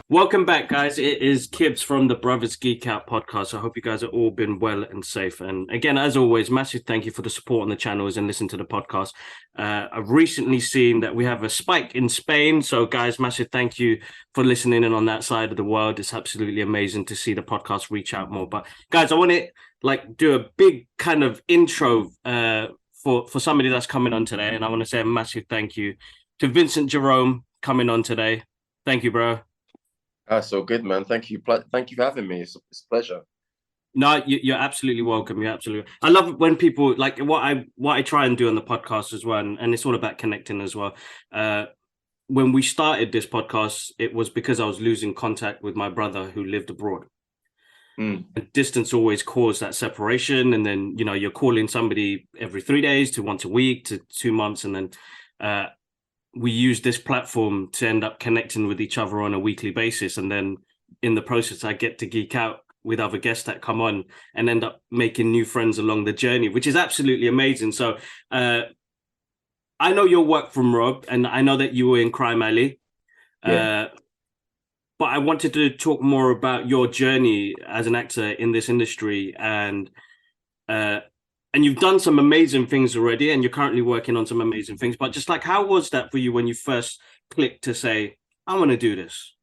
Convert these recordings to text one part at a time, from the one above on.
Welcome back, guys. It is Kibbs from the Brothers Geek Out podcast. I hope you guys have all been well and safe. And again, as always, massive thank you for the support on the channels and listen to the podcast. I've recently seen that we have a spike in Spain. So, guys, massive thank you for listening in on that side of the world. It's absolutely amazing to see the podcast reach out more. But, guys, I want to do a big kind of intro for somebody that's coming on today. And I want to say a massive thank you to Vincent Jerome coming on today. Thank you, bro. That's so good, man. Thank you. Thank you for having me. It's a pleasure. No, you're absolutely welcome. You're absolutely. I love it when people like what I try and do on the podcast as well, and it's all about connecting as well. When we started this podcast, it was because I was losing contact with my brother who lived abroad. And distance always caused that separation, and then you're calling somebody every 3 days to once a week to 2 months, and then we use this platform to end up connecting with each other on a weekly basis. And then in the process, I get to geek out with other guests that come on and end up making new friends along the journey, which is absolutely amazing. So I know your work from Rob, and I know that you were in Crime Alley. But I wanted to talk more about your journey as an actor in this industry. And you've done some amazing things already, and you're currently working on some amazing things. But just how was that for you when you first clicked to say, I want to do this?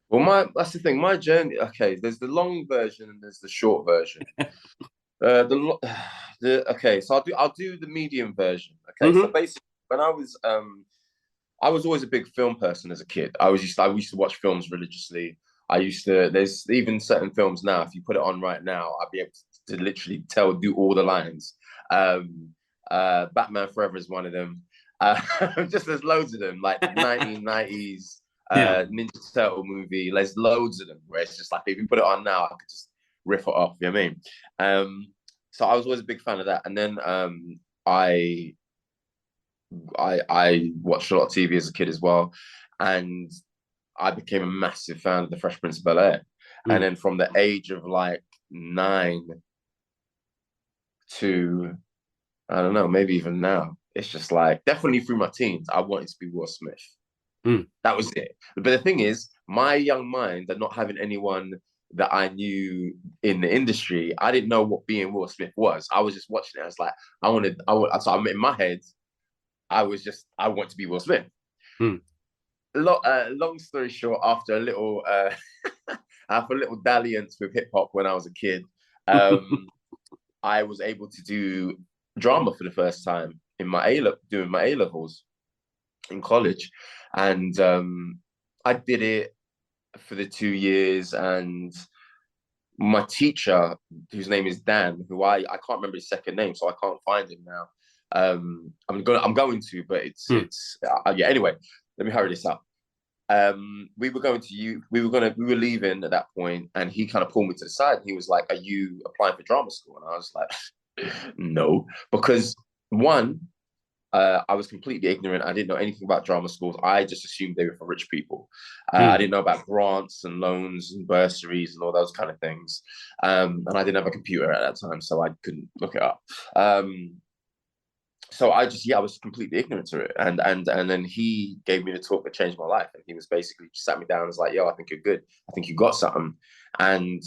Well, that's the thing. My journey. Okay, there's the long version and there's the short version. Okay, so I'll do the medium version. Okay, so basically, when I was always a big film person as a kid. I used to watch films religiously. There's even certain films now, if you put it on right now, I'd be able to literally do all the lines. Batman Forever is one of them. Just there's loads of them, like 1990s Ninja Turtle movie. There's loads of them where it's just like, if you put it on now, I could just riff it off, you know what I mean? So I was always a big fan of that. And then I watched a lot of TV as a kid as well. And I became a massive fan of The Fresh Prince of Bel-Air. And then from the age of like 9 to, I don't know, maybe even now, it's just like, definitely through my teens, I wanted to be Will Smith. That was it. But the thing is, my young mind and not having anyone that I knew in the industry, I didn't know what being Will Smith was. I was just watching it. I was like, so I'm in my head, I want to be Will Smith. Long story short, after a little dalliance with hip hop when I was a kid, I was able to do drama for the first time doing my A-levels in college, and I did it for the 2 years. And my teacher, whose name is Dan, who I can't remember his second name, so I can't find him now. I'm going to, but it's Anyway, let me hurry this up. We were leaving at that point, and he kind of pulled me to the side, and he was like, "Are you applying for drama school?" And I was like, "No," because one, I was completely ignorant. I didn't know anything about drama schools. I just assumed they were for rich people. I didn't know about grants and loans and bursaries and all those kind of things. And I didn't have a computer at that time, so I couldn't look it up. So I was completely ignorant to it. And then he gave me the talk that changed my life. And he was basically just sat me down and was like, "Yo, I think you're good. I think you got something." And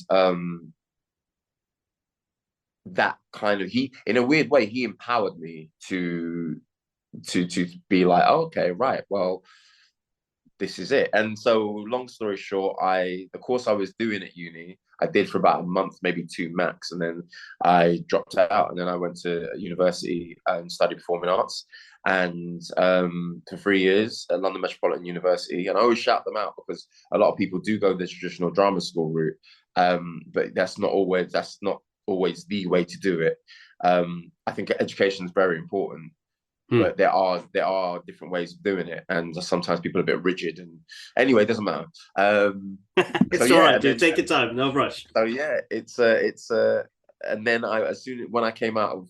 that kind of, in a weird way, he empowered me to be like, "Oh, okay, right, well, this is it." And so, long story short, the course I was doing at uni, I did for about a month, maybe 2 max, and then I dropped out, and then I went to university and studied performing arts, and for 3 years at London Metropolitan University. And I always shout them out because a lot of people do go the traditional drama school route, but that's not always the way to do it. I think education is very important. But there are different ways of doing it, and sometimes people are a bit rigid. And anyway, it doesn't matter. It's all right, dude. Take your time, no rush. So yeah, and then when I came out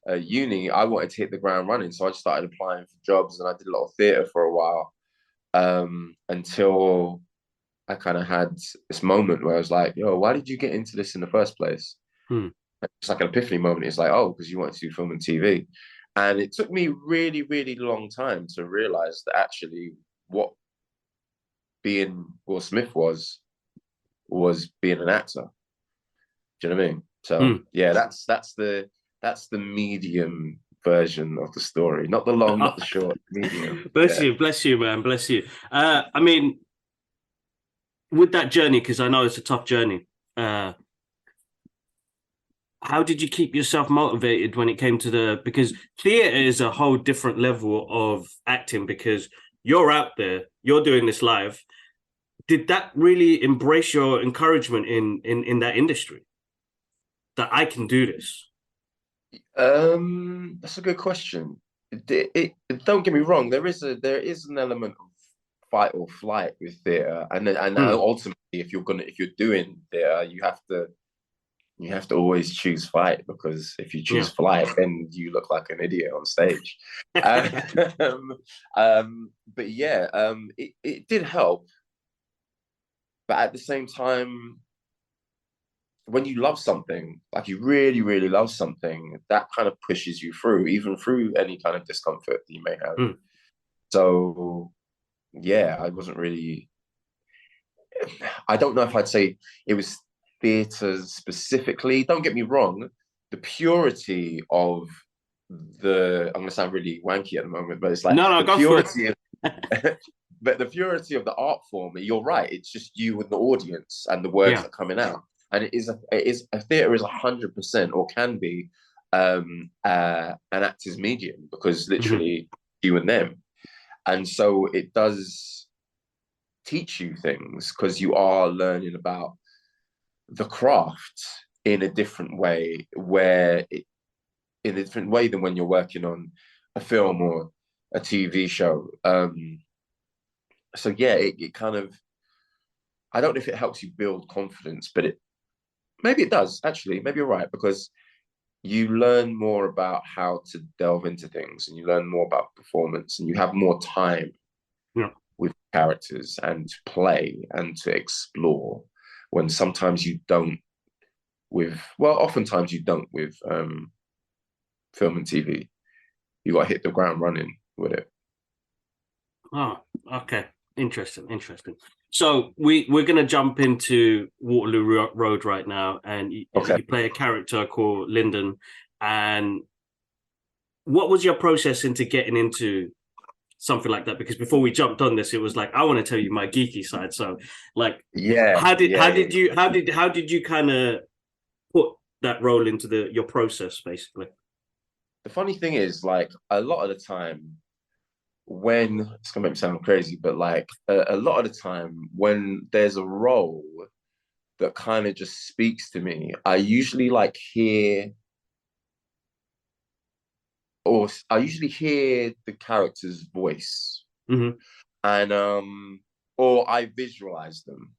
of uni, I wanted to hit the ground running, so I just started applying for jobs, and I did a lot of theatre for a while, until I kind of had this moment where I was like, "Yo, why did you get into this in the first place?" It's like an epiphany moment. It's like, oh, because you wanted to do film and TV. And it took me really, really long time to realize that actually what being Will Smith was being an actor. Do you know what I mean? So yeah, that's the medium version of the story. Not the long, not the short, medium. Bless you, man, bless you. I mean, with that journey, because I know it's a tough journey. How did you keep yourself motivated when it came to because theater is a whole different level of acting because you're out there, you're doing this live. Did that really embrace your encouragement in that industry that I can do this? That's a good question. Don't get me wrong. There is an element of fight or flight with theatre, and ultimately, if you're doing theatre, you have to always choose fight, because if you choose flight, then you look like an idiot on stage. But yeah, it did help, but at the same time, when you love something, like you really, really love something, that kind of pushes you through, even through any kind of discomfort that you may have. So, yeah, I wasn't really. I don't know if I'd say it was theatre specifically. Don't get me wrong, the purity of I'm going to sound really wanky at the moment, but it's like no, the go purity of. But the purity of the art form, you're right. It's just you and the audience and the words that are coming out. And a theatre is 100% or can be an actor's medium, because literally you and them. And so it does teach you things, because you are learning about the craft in a different way, in a different way than when you're working on a film or a TV show. So yeah, it kind of, I don't know if it helps you build confidence, but maybe it does, actually. Maybe you're right, because you learn more about how to delve into things, and you learn more about performance, and you have more time with characters and to play and to explore, when sometimes you don't oftentimes you don't with film and TV. You got to hit the ground running with it. Oh, okay. Interesting. So we're going to jump into Waterloo Road right now, and you play a character called Lyndon. And what was your process into getting into something like that? Because before we jumped on this, it was like, I want to tell you my geeky side. So, like, how did you kind of put that role into your process, basically? The funny thing is, like, a lot of the time, when it's gonna make me sound crazy, but like a lot of the time when there's a role that kind of just speaks to me, I usually hear the character's voice, and or I visualize them.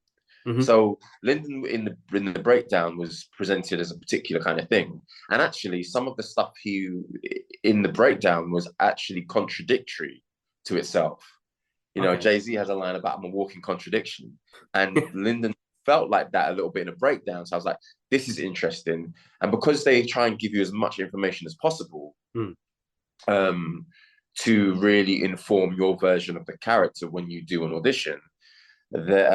So Lyndon in the breakdown was presented as a particular kind of thing, and actually some of the stuff in the breakdown was actually contradictory to itself. You know, Jay-Z has a line about I'm a walking contradiction, and Lyndon felt like that a little bit in a breakdown. So I was like, this is interesting, and because they try and give you as much information as possible, to really inform your version of the character when you do an audition, that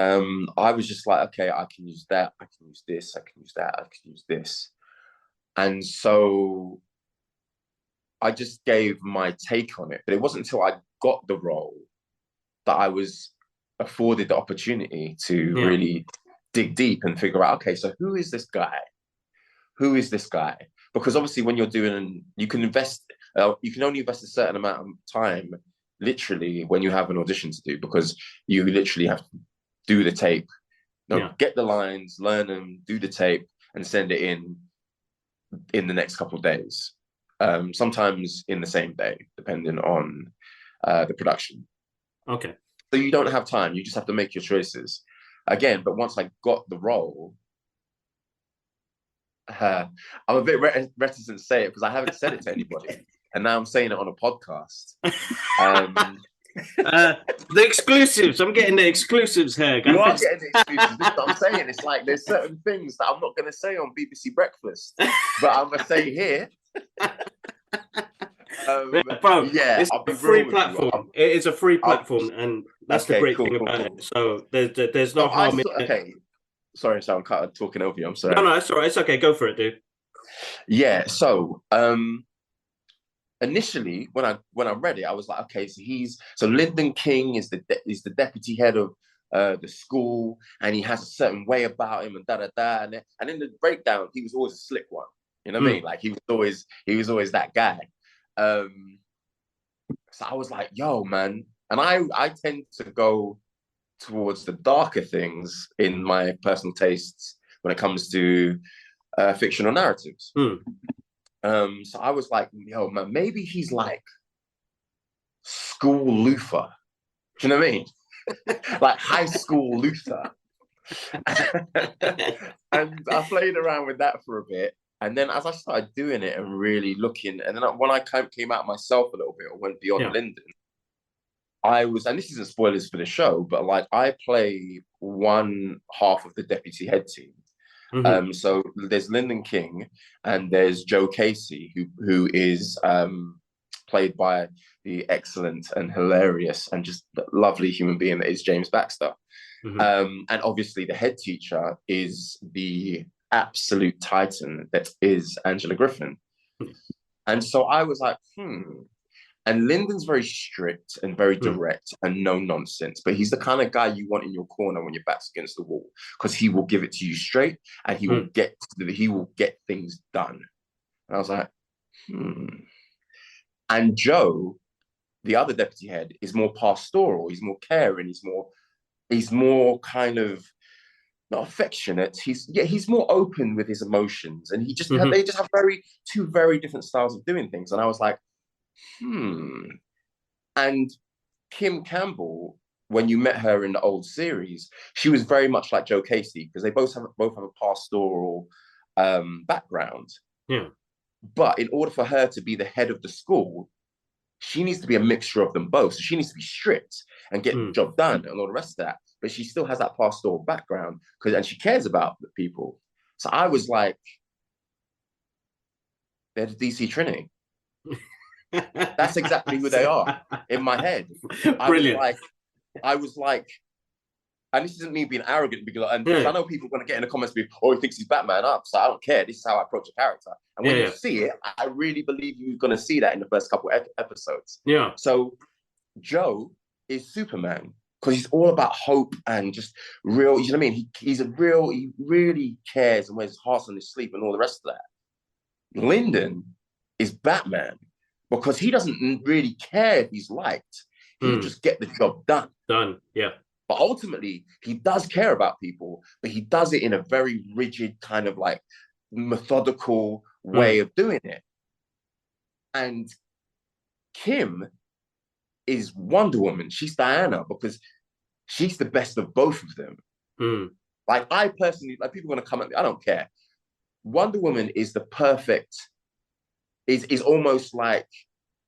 I was just like, okay, I can use that, I can use this, I can use that, I can use this. And so I just gave my take on it. But it wasn't until I got the role that I was afforded the opportunity to really dig deep and figure out, okay, so who is this guy? Who is this guy? Because obviously when you're doing, you can only invest a certain amount of time, literally, when you have an audition to do, because you literally have to do the tape, get the lines, learn them, do the tape, and send it in the next couple of days. Sometimes in the same day, depending on the production. Okay. So you don't have time. You just have to make your choices. Again, but once I got the role, I'm a bit reticent to say it because I haven't said it to anybody. And now I'm saying it on a podcast. The exclusives. I'm getting the exclusives here, You are guys. getting the excuses. This is what I'm saying. It's like there's certain things that I'm not going to say on BBC Breakfast, but I'm going to say here. Yeah, bro, Yeah, it's I'll a be free real with you. platform. It is a free platform, and that's the Okay, great cool, thing cool, about cool. it. So there's no So I harm in saw. it. Okay, sorry, so I'm kind of talking over you. I'm No, sorry. no, it's all right. It's okay. Go for it, dude. Yeah. So initially when I read it, I was like, okay, so Lyndon King is the deputy head of the school, and he has a certain way about him, and da da da. And in the breakdown, he was always a slick one. You know what I mean? Like he was always that guy. So I was like, yo, man. And I tend to go towards the darker things in my personal tastes when it comes to fictional narratives. So I was like, yo, man, maybe he's like school Luther. Do you know what I mean? Like high school Luther. And I played around with that for a bit. And then as I started doing it and really looking, and then when I came out myself a little bit or went beyond Yeah. Lyndon, I was, and this isn't spoilers for the show, but like I play one half of the deputy head team. So there's Lyndon King and there's Joe Casey, who is played by the excellent and hilarious and just lovely human being that is James Baxter. And obviously the head teacher is the absolute titan that is Angela Griffin. And so I was like, And Lyndon's very strict and very direct and no nonsense, but he's the kind of guy you want in your corner when your back's against the wall, because he will give it to you straight and he will get things done. And I was like, And Joe, the other deputy head, is more pastoral. He's more caring. He's more kind of not affectionate. He's more open with his emotions, and they just have two very different styles of doing things. And I was like, And Kim Campbell, when you met her in the old series, she was very much like Joe Casey, because they both have a pastoral background. Yeah. But in order for her to be the head of the school, she needs to be a mixture of them both. So she needs to be strict and get the job done and all the rest of that. But she still has that pastoral background and she cares about the people. So I was like, they're the DC Trinity. That's exactly who they are in my head. Brilliant. I was like, and this isn't me being arrogant, because I know people are going to get in the comments, he thinks he's Batman up, so I don't care. This is how I approach a character. And when you see it, I really believe you're going to see that in the first couple episodes. Yeah. So Joe is Superman, because he's all about hope and just real, you know what I mean? He really cares and wears his heart on his sleeve and all the rest of that. Lyndon is Batman, because he doesn't really care if he's liked. He'll just get the job done. Yeah. But ultimately, he does care about people, but he does it in a very rigid, kind of like methodical way of doing it. And Kim is Wonder Woman. She's Diana, because she's the best of both of them. Like, I personally, like, people are going to come at me, I don't care. Wonder Woman is the perfect, is almost like,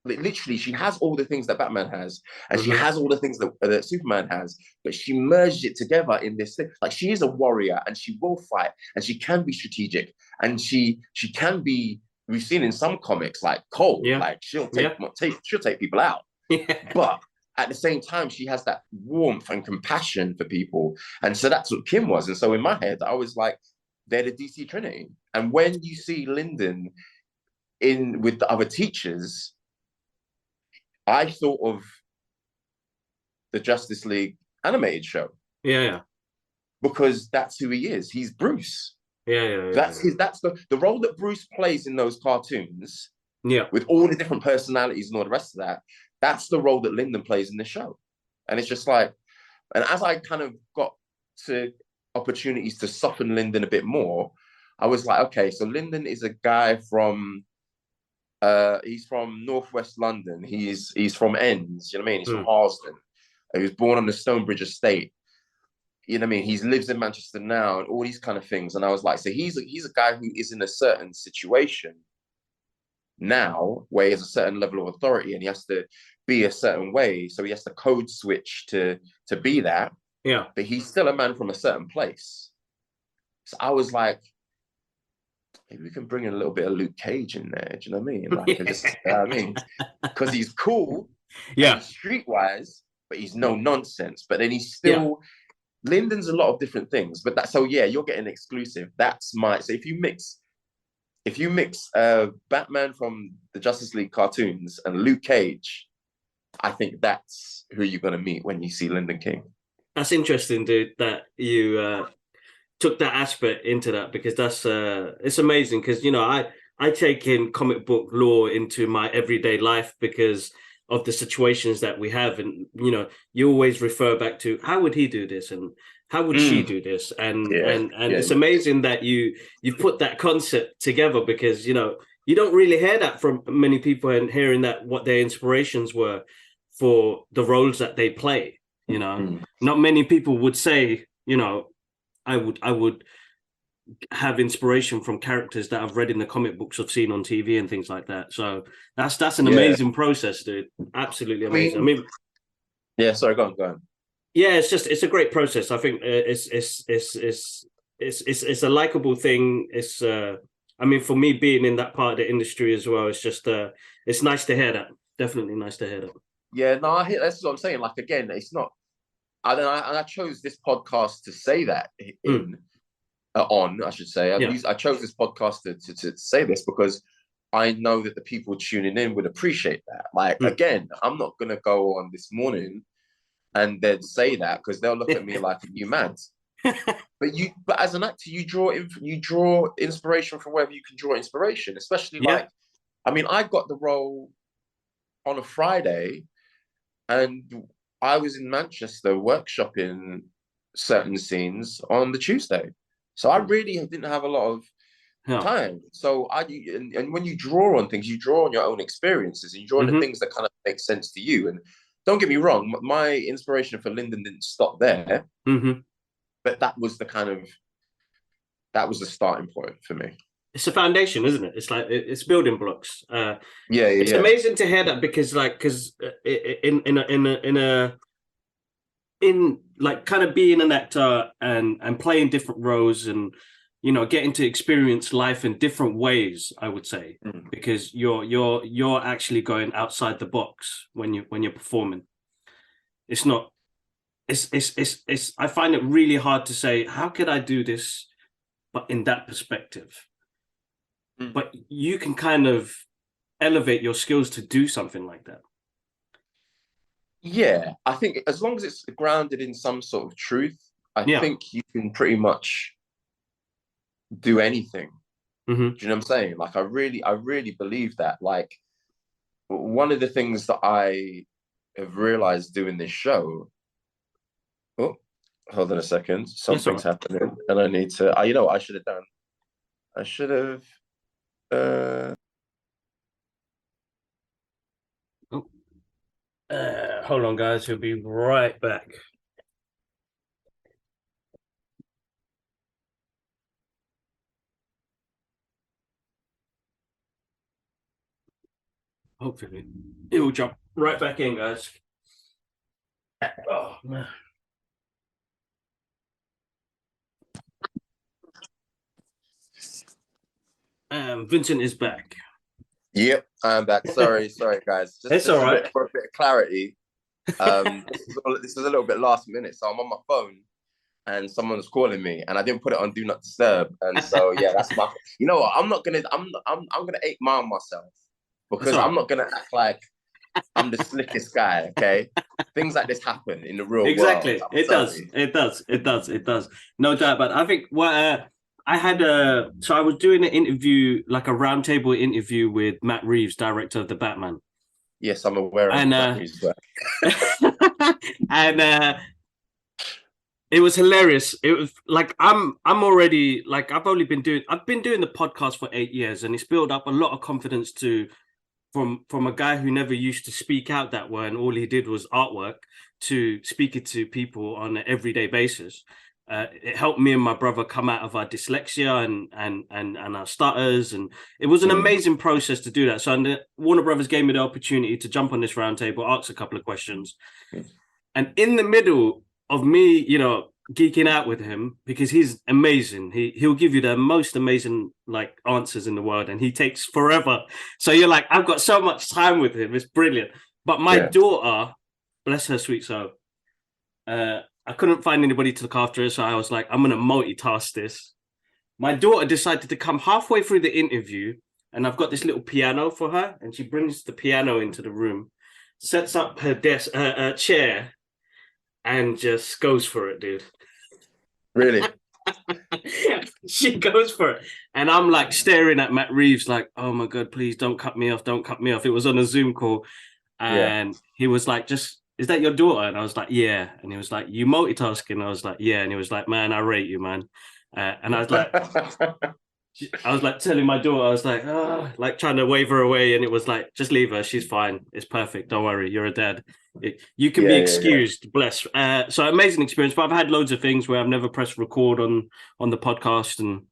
literally, she has all the things that Batman has, and she has all the things that Superman has, but she merged it together in this thing. Like, she is a warrior, and she will fight, and she can be strategic, and she can be. We've seen in some comics, like Cole, like she'll take people out, but at the same time, she has that warmth and compassion for people, and so that's what Kim was. And so in my head, I was like, they're the DC Trinity. And when you see Lyndon in with the other teachers, I thought of the Justice League animated show. Yeah. Because that's who he is. He's Bruce. Yeah. That's the role that Bruce plays in those cartoons. Yeah. With all the different personalities and all the rest of that. That's the role that Lyndon plays in the show. And it's just like, and as I kind of got to opportunities to soften Lyndon a bit more, I was like, okay, so Lyndon is a guy from he's from Northwest London. He's from Enns, you know what I mean? He's from Harsden. He was born on the Stonebridge estate. You know what I mean? He lives in Manchester now and all these kind of things. And I was like, so he's a guy who is in a certain situation now where he has a certain level of authority and he has to be a certain way, so he has to code switch to be that. Yeah. But he's still a man from a certain place. So I was like, maybe we can bring in a little bit of Luke Cage in there. Do you know what I mean? Like, because he's cool, Yeah, and he's streetwise, but he's no nonsense. But then he's still Lyndon's a lot of different things. But that, so yeah, you're getting exclusive. That's my so if you mix Batman from the Justice League cartoons and Luke Cage, I think that's who you're gonna meet when you see Lyndon King. that's interesting, dude, that you took that aspect into that, because that's it's amazing, because I take in comic book lore into my everyday life because of the situations that we have, and you always refer back to how would he do this and how would she do this, and it's amazing that you've put that concept together, because you don't really hear that from many people, and hearing that what their inspirations were for the roles that they play. Not many people would say, I would have inspiration from characters that I've read in the comic books I've seen on TV and things like that. So that's an amazing process, dude. Absolutely amazing. I mean, yeah. Sorry, go on. Yeah, it's a great process. I think it's a likable thing. It's I mean, for me being in that part of the industry as well, it's just it's nice to hear that. Definitely nice to hear that. Yeah, no, that's what I'm saying. Like, again, it's not. I chose this podcast to say that I should say. I chose this podcast to say this because I know that the people tuning in would appreciate that. Like, again, I'm not going to go on This Morning and then say that, because they'll look at me like, you mad. But as an actor, you draw inspiration from wherever you can draw inspiration, especially like, I mean, I got the role on a Friday, and I was in Manchester workshopping certain scenes on the Tuesday. So I really didn't have a lot of time. So and when you draw on things, you draw on your own experiences, and you draw on the things that kind of make sense to you. And don't get me wrong, my inspiration for Lyndon didn't stop there. But that was the starting point for me. It's a foundation, isn't it? It's like it's building blocks. It's amazing to hear that, because in like kind of being an actor and playing different roles, and getting to experience life in different ways, I would say, because you're actually going outside the box when you're performing. It's not. It's. I find it really hard to say, how could I do this, but in that perspective. But you can kind of elevate your skills to do something like that. Yeah, I think as long as it's grounded in some sort of truth, I think you can pretty much do anything. Do you know what I'm saying? Like, I really believe that. Like, one of the things that I have realized doing this show. Oh, hold on a second. Something's happening, and I need to. You know what I should have done? I should have. Hold on, guys. We'll be right back. Hopefully, it will jump right back in, guys. Oh man. Vincent is back. Yep, I'm back. Sorry, guys. It's all right. For a bit of clarity, this is a little bit last minute, so I'm on my phone and someone's calling me, and I didn't put it on Do Not Disturb, and so yeah, that's my. You know what? I'm gonna 8 Mile myself, because I'm not gonna act like I'm the slickest guy. Okay, things like this happen in the real world. Exactly, it does. No doubt. But I think what. I had so I was doing an interview, like a roundtable interview with Matt Reeves, director of the Batman. Yes, I'm aware of Matt Reeves' work. And it was hilarious. It was like I'm already like I've been doing the podcast for 8 years, and it's built up a lot of confidence from a guy who never used to speak out that way, and all he did was artwork, to speaking to people on an everyday basis. It helped me and my brother come out of our dyslexia and our stutters, and it was an amazing process to do that. So Warner Brothers gave me the opportunity to jump on this roundtable, ask a couple of questions, and in the middle of me, geeking out with him because he's amazing. He'll give you the most amazing like answers in the world, and he takes forever. So you're like, I've got so much time with him. It's brilliant. But my daughter, bless her sweet soul, I couldn't find anybody to look after her, so I was like, I'm gonna multitask this. My daughter decided to come halfway through the interview, and I've got this little piano for her, and she brings the piano into the room, sets up her desk, chair, and just goes for it, dude. Really? She goes for it. And I'm like staring at Matt Reeves like, oh my God, please don't cut me off. Don't cut me off. It was on a Zoom call. And he was like, is that your daughter? And I was like, yeah. And he was like, you multitasking? I was like, yeah. And he was like, man, I rate you, man. And I was like telling my daughter, I was like, like trying to wave her away. And it was like, just leave her. She's fine. It's perfect. Don't worry. You're a dad. You can be excused. Bless. So amazing experience. But I've had loads of things where I've never pressed record on the podcast and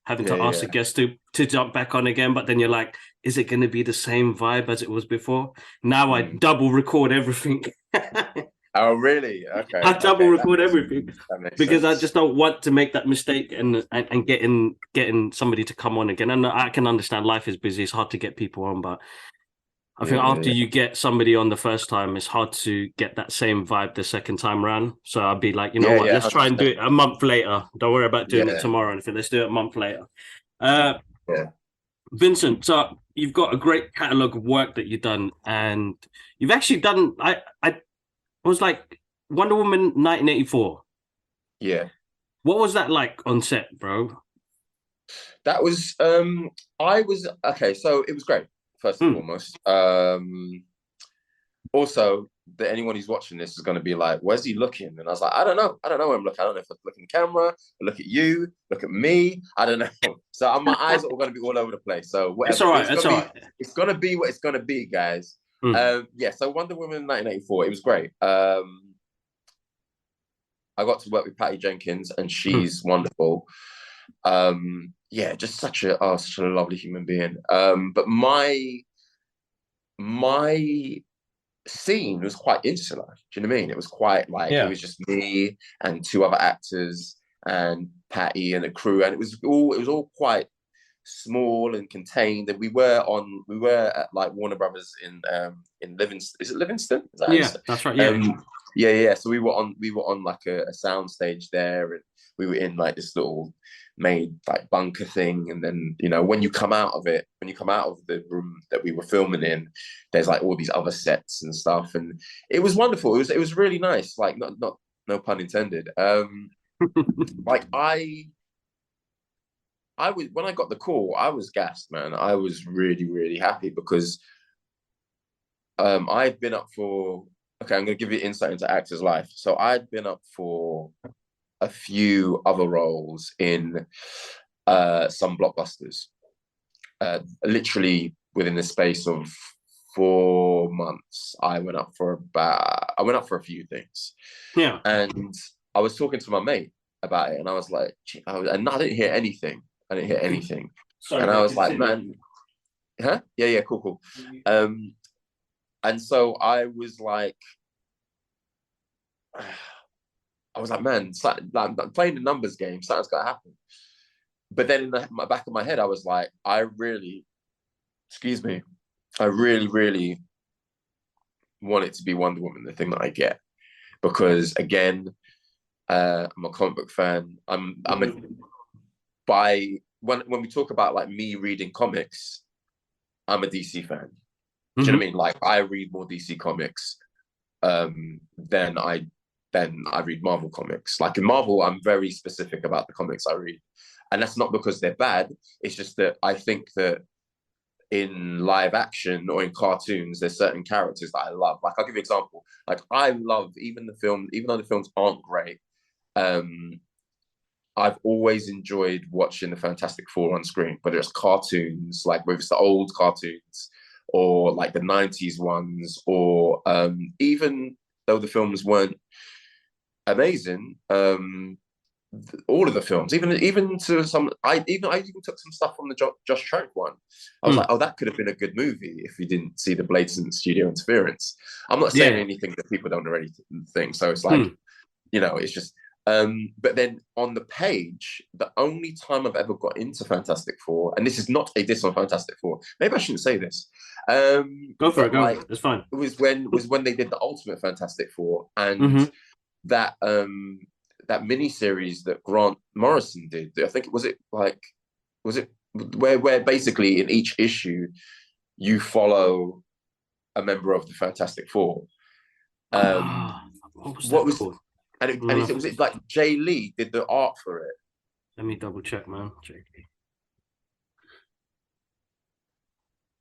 having to ask a guest to jump back on again. But then you're like, is it going to be the same vibe as it was before? Now I double record everything. Oh, really? Okay. I double record everything because sense. I just don't want to make that mistake and getting somebody to come on again. And I can understand life is busy. It's hard to get people on, but I think after you get somebody on the first time, it's hard to get that same vibe the second time around. So I'd be like, what? Let's 100%. Try and do it a month later. Don't worry about doing it tomorrow or anything. Let's do it a month later. Vincent, so you've got a great catalogue of work that you've done, and you've actually done. I was like Wonder Woman 1984. Yeah. What was that like on set, bro? That was okay, so it was great, first and foremost. Also, that anyone who's watching this is going to be like, where's he looking? And I was like, I don't know where I'm looking. I don't know if I look in the camera, look at you, look at me. I don't know. So my eyes are going to be all over the place. So whatever. It's all right. It's all right. It's going to be what it's going to be, guys. So Wonder Woman 1984, it was great. I got to work with Patty Jenkins, and she's wonderful. Just such a lovely human being. But my scene was quite insular. Do you know what I mean? It was quite like it was just me and two other actors and Patty and a crew, and it was all quite small and contained. And we were at like Warner Brothers in Livingston. Is it Livingston? That's right. Yeah. So we were on like a sound stage there, and we were in like this little made like bunker thing. And then when you come out of the room that we were filming in, there's like all these other sets and stuff, and it was wonderful. It was really nice. Like not no pun intended. Like I was, when I got the call, I was gassed, man. I was really, really happy because I'd been up for, I'm going to give you insight into actor's life. So I'd been up for a few other roles in some blockbusters. Literally within the space of 4 months, I went up for a few things. Yeah. And I was talking to my mate about it, and I was like, and I didn't hear anything. Sorry, and I was like, man, yeah, cool. And so I was like, man, it's like I'm playing the numbers game. Something's got to happen. But then in the back of my head, I was like, I really, really want it to be Wonder Woman, the thing that I get, because again, I'm a comic book fan. When we talk about like me reading comics, I'm a DC fan. Do you know what I mean? Like I read more DC comics than I read Marvel comics. Like in Marvel, I'm very specific about the comics I read. And that's not because they're bad. It's just that I think that in live action or in cartoons, there's certain characters that I love. Like I'll give you an example. Like I love even though the films aren't great, I've always enjoyed watching the Fantastic Four on screen, whether it's cartoons, like whether it's the old cartoons or like the 90s ones, or even though the films weren't amazing, all of the films, even to some. I even took some stuff from the Josh Trank one. I was Hmm. like, oh, that could have been a good movie if you didn't see the blatant studio interference. I'm not saying Yeah. anything that people don't already think. So it's like, Hmm. it's just. But then on the page, the only time I've ever got into Fantastic Four, and this is not a diss on Fantastic Four. Maybe I shouldn't say this. Go for it. But Go like, for it. It's fine. it was when they did the Ultimate Fantastic Four, and Hmm. that that mini series that Grant Morrison did. I think was it where basically in each issue you follow a member of the Fantastic Four. Ah, what was What that was called? and it was it like Jay Lee did the art for it. Let me double check, man.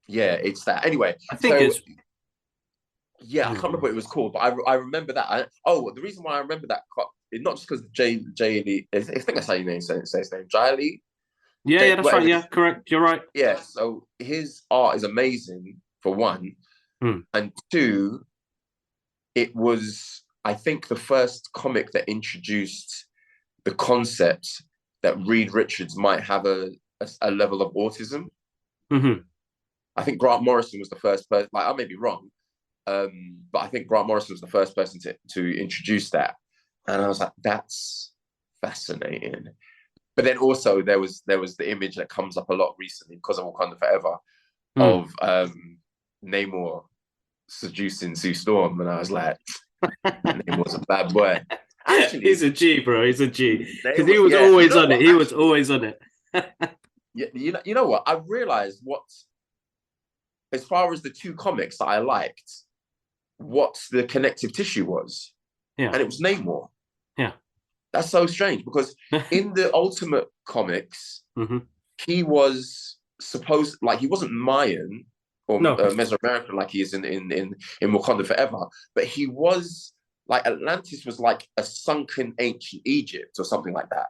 Yeah, it's that. Anyway, I think so it's. yeah, I can't remember what it was called, but I remember that. The reason why I remember that, not just because Jay Lee, I think that's how you say his name, Jay Lee, Yeah, yeah, that's right. whatever. Yeah, correct. You're right. Yeah, so his art is amazing for one, Hmm. and two, it was I think the first comic that introduced the concept that Reed Richards might have a level of autism. Hmm. I think Grant Morrison was the first person. Like I may be wrong, but I think Grant Morrison was the first person to introduce that, and I was like, that's fascinating. But then also there was the image that comes up a lot recently because of Wakanda Forever Hmm. of Namor seducing Sue Storm, and I was like, Namor's a bad boy. He's Actually, a G, bro. He's a G because he Namor, was yeah, you always know on it. what? He was Actually, always on it. yeah, you know what? I realized what, as far as the two comics that I liked, what the connective tissue was, Yeah, and it was Namor. yeah. That's so strange because in the Ultimate comics, Hmm. he was supposed like he wasn't Mayan or No, Mesoamerican like he is in Wakanda Forever, but he was like Atlantis was like a sunken ancient Egypt or something like that.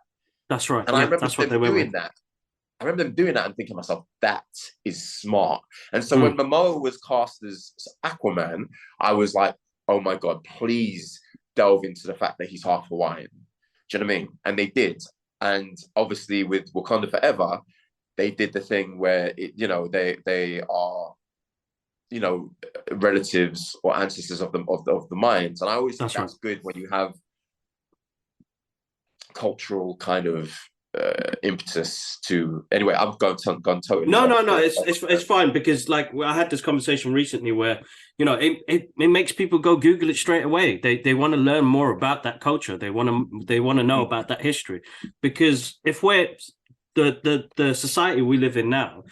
that's right. And I Yeah, remember that's what them they went with. doing that. I remember them doing that and thinking to myself, that is smart. And so when Mm. Momoa was cast as Aquaman, I was like, oh my God, please delve into the fact that he's half Hawaiian. Do you know what I mean? And they did. And obviously with Wakanda Forever, they did the thing where they are relatives or ancestors of the Mayans. And I always think That's right. that's good when you have cultural kind of impetus to. Anyway, I've gone totally No, off. no, no. It's fine because like I had this conversation recently where it makes people go Google it straight away. They want to learn more about that culture. They want to know about that history because if we're the society we live in now,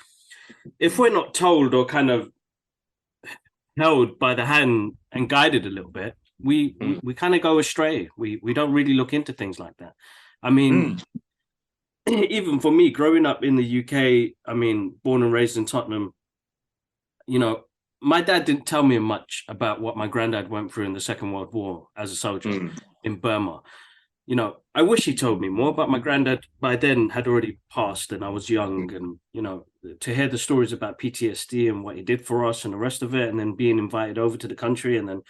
if we're not told or kind of held by the hand and guided a little bit, we kind of go astray. We don't really look into things like that. I mean, Mm. even for me, growing up in the UK, I mean, born and raised in Tottenham, you know, my dad didn't tell me much about what my granddad went through in the Second World War as a soldier in Burma. I wish he told me more, but my granddad by then had already passed and I was young. And, to hear the stories about PTSD and what he did for us and the rest of it, and then being invited over to the country and then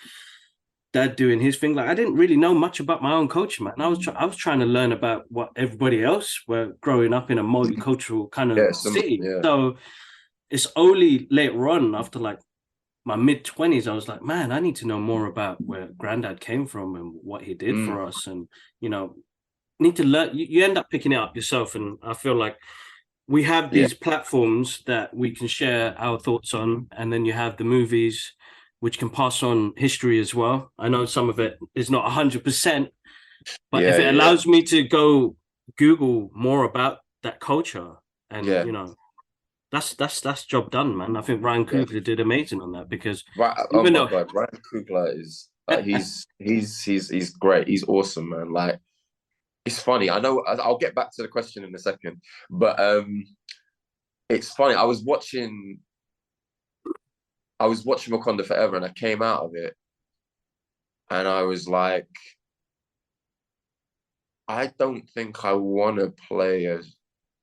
dad doing his thing, like I didn't really know much about my own culture, man. I was trying to learn about what everybody else were growing up in a multicultural kind of Yeah, city. yeah, So it's only later on after like my mid-20s, I was like, man, I need to know more about where granddad came from and what he did mm, for us. And, need to learn. You end up picking it up yourself. And I feel like we have yeah, these platforms that we can share our thoughts on. And then you have the movies, which can pass on history as well. I know some of it is not 100%, but if yeah, it yeah, allows me to go Google more about that culture and, yeah, that's job done, man. I think Ryan yeah. Coogler did amazing on that because Right. Oh even my though, God, Ryan Coogler is he's great. He's awesome, man. Like it's funny. I know. I'll get back to the question in a second, but it's funny. I was watching Wakanda Forever, and I came out of it, and I was like, I don't think I want to play a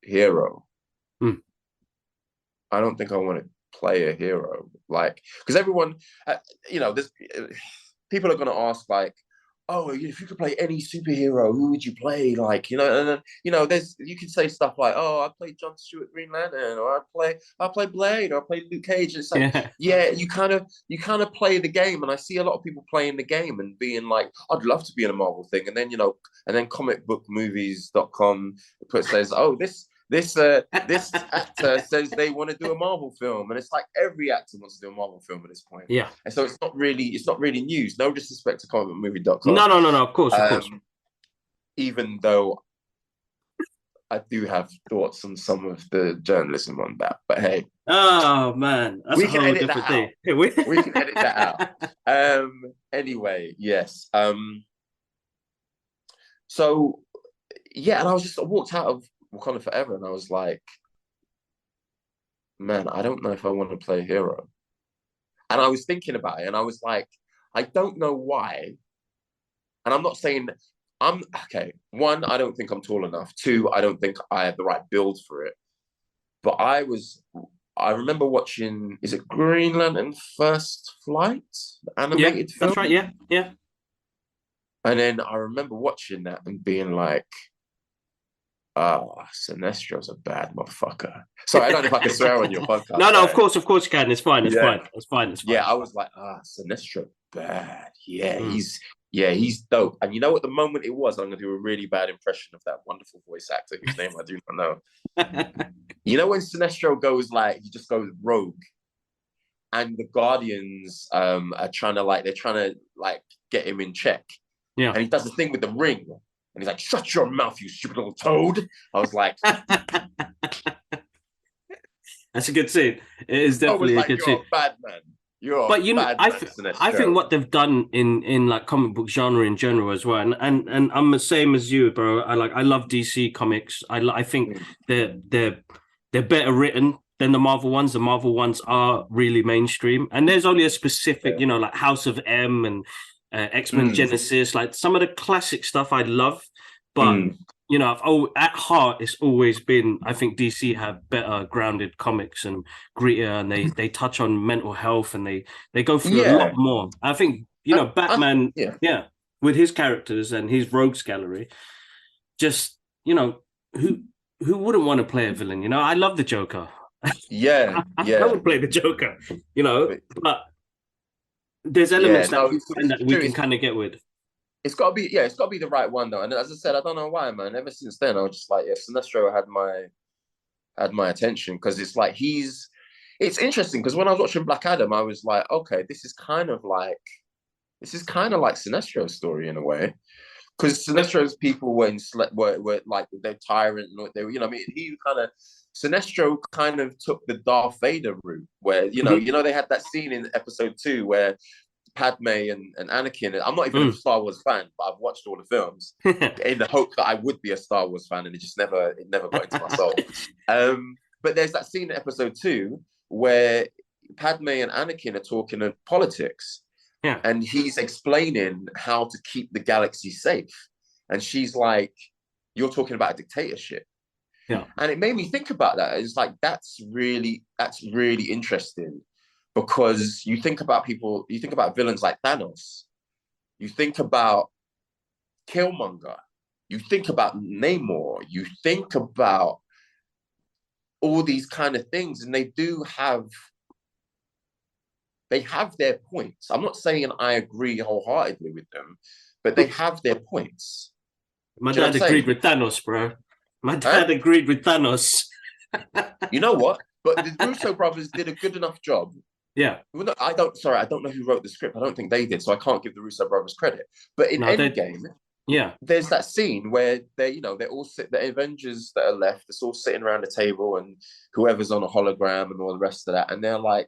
hero. hmm, I don't think I want to play a hero. Like, because everyone, there's people are going to ask like, oh, if you could play any superhero, who would you play? Like, and then, you can say stuff like, oh, I play John Stewart Green Lantern, or I play Blade, or I play Luke Cage. And it's like, Yeah. yeah, you kind of play the game. And I see a lot of people playing the game and being like, I'd love to be in a Marvel thing. And then, and then comicbookmovies.com says, oh, this actor says they want to do a Marvel film, and it's like every actor wants to do a Marvel film at this point. Yeah. And so it's not really news. No disrespect to comicbookmovie.com. No. Of course. Even though I do have thoughts on some of the journalism on that, but hey. Oh man, that's we a can whole edit different that thing. out. We can edit that out. Anyway, yes. So yeah, and I walked out of Wakanda Forever, and I was like, man, I don't know if I want to play a hero. And I was thinking about it, and I was like, I don't know why. And I'm not saying okay. One, I don't think I'm tall enough. Two, I don't think I have the right build for it. But I remember watching, is it Green Lantern First Flight? The animated film? That's right, yeah. And then I remember watching that and being like, Sinestro's a bad motherfucker. Sorry, I don't know if I can swear on your podcast. No, of course you can. It's fine. It's fine. Yeah, I was like, Sinestro bad. Yeah, he's dope. And you know what the moment it was? I'm gonna do a really bad impression of that wonderful voice actor whose name I do not know. You know when Sinestro goes he just goes rogue, and the Guardians are trying to get him in check. Yeah. And he does the thing with the ring. And he's like, shut your mouth, you stupid little toad. I was like... That's a good scene. It is definitely a good scene. You're a bad man. I think what they've done in like comic book genre in general as well, and I'm the same as you, bro. I love DC comics. I think they're better written than the Marvel ones. The Marvel ones are really mainstream, and there's only a specific, like House of M and X-Men Genesis, like some of the classic stuff I love, but at heart it's always been, I think DC have better grounded comics and grittier, and they touch on mental health, and they go through a lot more. I think Batman with his characters and his rogues gallery, just who wouldn't want to play a villain? I love the Joker. I would play the Joker, but there's elements that we can kind of get with. It's got to be the right one though. And as I said, I don't know why, man. Ever since then, I was just like, Sinestro had my attention, because it's like it's interesting, because when I was watching Black Adam, I was like, okay, this is kind of like Sinestro's story in a way, because Sinestro's people were like they're tyrant, and he kind of. Sinestro kind of took the Darth Vader route, where they had that scene in episode 2 where Padme and Anakin. I'm not even a Star Wars fan, but I've watched all the films in the hope that I would be a Star Wars fan, and it never got into my soul. But there's that scene in episode 2 where Padme and Anakin are talking of politics, and he's explaining how to keep the galaxy safe, and she's like, "You're talking about a dictatorship." Yeah. And it made me think about that. It's like, that's really interesting, because you think about villains like Thanos, you think about Killmonger, you think about Namor, you think about all these kind of things, and they have their points. I'm not saying I agree wholeheartedly with them, but they have their points. My dad agreed with Thanos, bro. My dad agreed with Thanos. You know what? But the Russo brothers did a good enough job. Yeah. I don't know who wrote the script. I don't think they did, so I can't give the Russo brothers credit. But in Endgame, there's that scene where they all sit, the Avengers that are left, it's all sitting around the table, and whoever's on a hologram and all the rest of that, and they're like,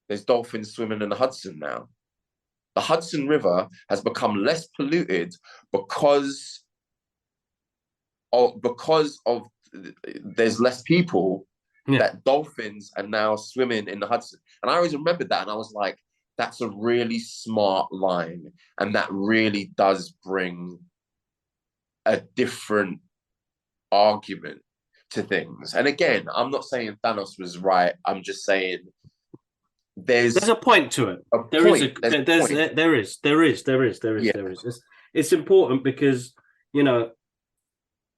there's dolphins swimming in the Hudson now. The Hudson River has become less polluted because of there's less people, that dolphins are now swimming in the Hudson. And I always remembered that, and I was like, that's a really smart line, and that really does bring a different argument to things. And again, I'm not saying Thanos was right. I'm just saying there's a point to it. a point. There Yeah. is. It's important because, you know,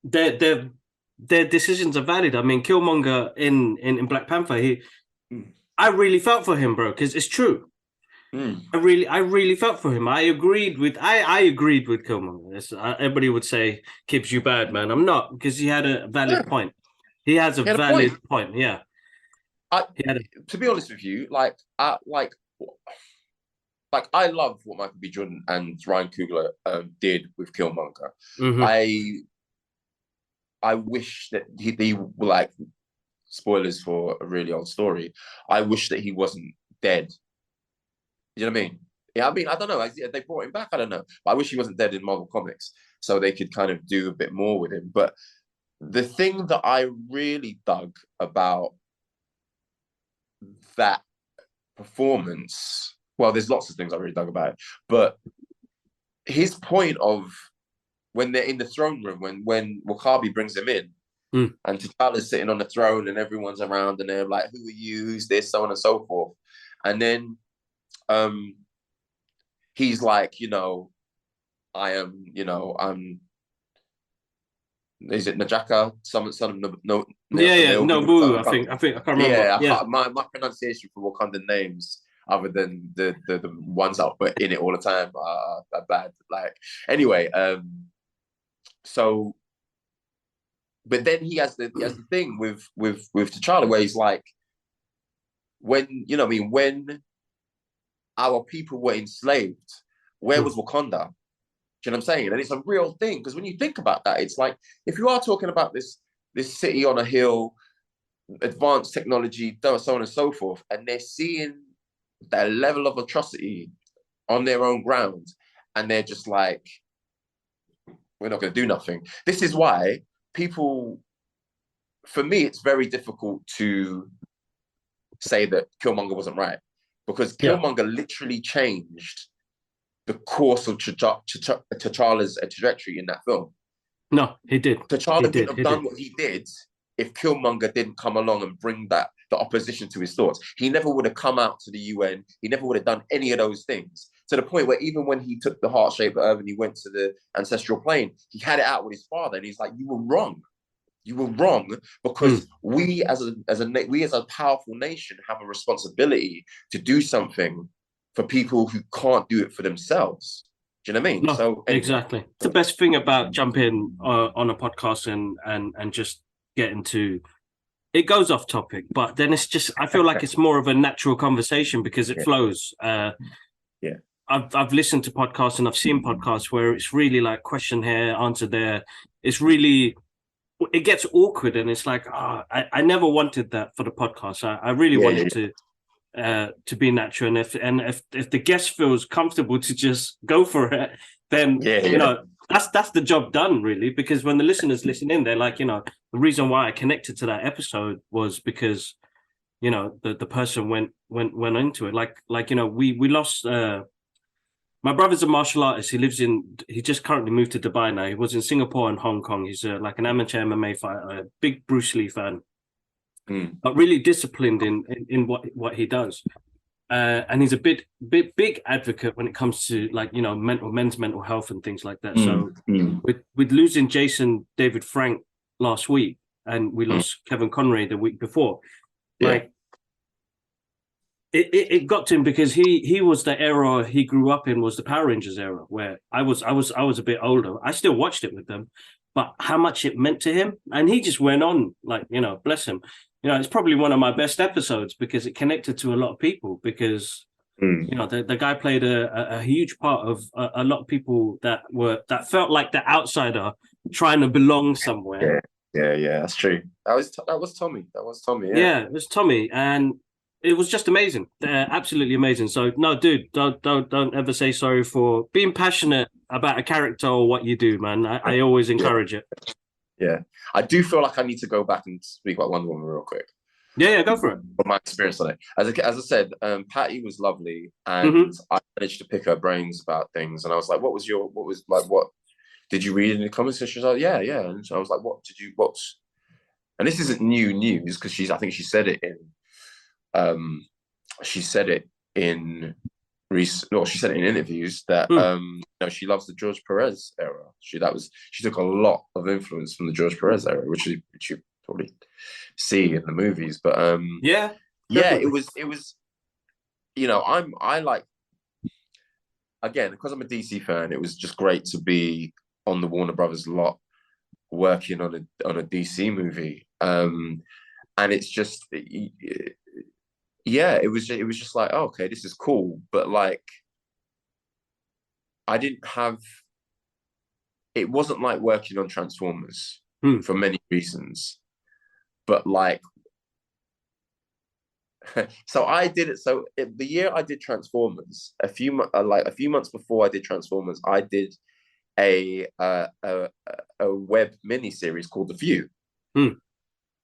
their decisions are valid. I mean, Killmonger in Black Panther, I really felt for him, bro, because it's true. I really felt for him. I agreed with Killmonger. Everybody would say Kibbs, you bad man. I'm not, because he had a valid point. He has a valid point. Yeah. To be honest with you, I love what Michael B. Jordan and Ryan Coogler did with Killmonger. Mm-hmm. I wish that he like, spoilers for a really old story. I wish that he wasn't dead. You know what I mean? Yeah, I mean, I don't know. They brought him back. I don't know. But I wish he wasn't dead in Marvel Comics, so they could kind of do a bit more with him. But the thing that I really dug about that performance, well, there's lots of things I really dug about it, but his point of when they're in the throne room, when Wakabi brings him in, and T'Challa's sitting on the throne and everyone's around and they're like, who are you? Who's this? So on and so forth. And then he's like, you know, I am, you know, I'm, is it Najaka? Son of Nobu. I can't remember. Yeah, my pronunciation for Wakandan names, other than the ones that are in it all the time, are bad. Like, anyway, so, but then he has the thing with T'Challa where he's like, when, you know what I mean, when our people were enslaved, where was Wakanda? Do you know what I'm saying? And it's a real thing, because when you think about that, it's like, if you are talking about this city on a hill, advanced technology, so on and so forth, and they're seeing that level of atrocity on their own ground, and they're just like, we're not going to do nothing. This is why people, for me, it's very difficult to say that Killmonger wasn't right, because Killmonger literally changed the course of T'Challa's trajectory in that film. No, he did. T'Challa wouldn't have done what he did if Killmonger didn't come along and bring the opposition to his thoughts. He never would have come out to the UN. He never would have done any of those things, to the point where even when he took the heart-shaped herb and he went to the ancestral plane, he had it out with his father, and he's like, you were wrong. You were wrong, because we as a powerful nation have a responsibility to do something for people who can't do it for themselves. Do you know what I mean? No, so anyway. Exactly. The best thing about jumping on a podcast and just getting to, it goes off topic, but then it's just, I feel like it's more of a natural conversation because it flows. I've listened to podcasts and I've seen podcasts where it's really like question here, answer there. It's really, it gets awkward, and it's like, I never wanted that for the podcast. I really wanted to be natural, and if the guest feels comfortable to just go for it, then you know, that's the job done, really. Because when the listeners listen in, they're like, you know, the reason why I connected to that episode was because, you know, the person went into it. Like you know, we lost. My brother's a martial artist. He just currently moved to Dubai now. He was in Singapore and Hong Kong. He's like an amateur MMA fighter, a big Bruce Lee fan, but really disciplined in what he does. And he's a big advocate when it comes to, like, you know, men's mental health and things like that. So with losing Jason David Frank last week, and we lost Kevin Conroy the week before, like, it got to him because he was the era he grew up in, was the Power Rangers era, where I was a bit older. I still watched it with them, but how much it meant to him, and he just went on, like, you know, bless him. You know, it's probably one of my best episodes because it connected to a lot of people, because you know, the guy played a huge part of a lot of people that felt like the outsider trying to belong somewhere. Yeah, that's true. That was Tommy. Yeah, it was Tommy, and it was just amazing. Absolutely amazing. So no, dude, don't ever say sorry for being passionate about a character or what you do, man. I always encourage it. Yeah, I do feel like I need to go back and speak about Wonder Woman real quick. Yeah, go for it. My experience on it. As I said, Patty was lovely, and I managed to pick her brains about things. And I was like, what did you read in the comments? And she was like, yeah. And so I was like, what? And this isn't new news, because I think she said it in she said it in she said it in interviews that she loves the George Perez era. She took a lot of influence from the George Perez era, which you probably see in the movies. But yeah, it definitely. was I like, again, because I'm a DC fan, it was just great to be on the Warner Brothers lot working on a DC movie. And it's just it was just like, oh, okay, this is cool, but like I didn't have it wasn't like working on Transformers for many reasons, but like so I did it. So the year I did Transformers, a few months before I did Transformers, I did a web mini series called The View,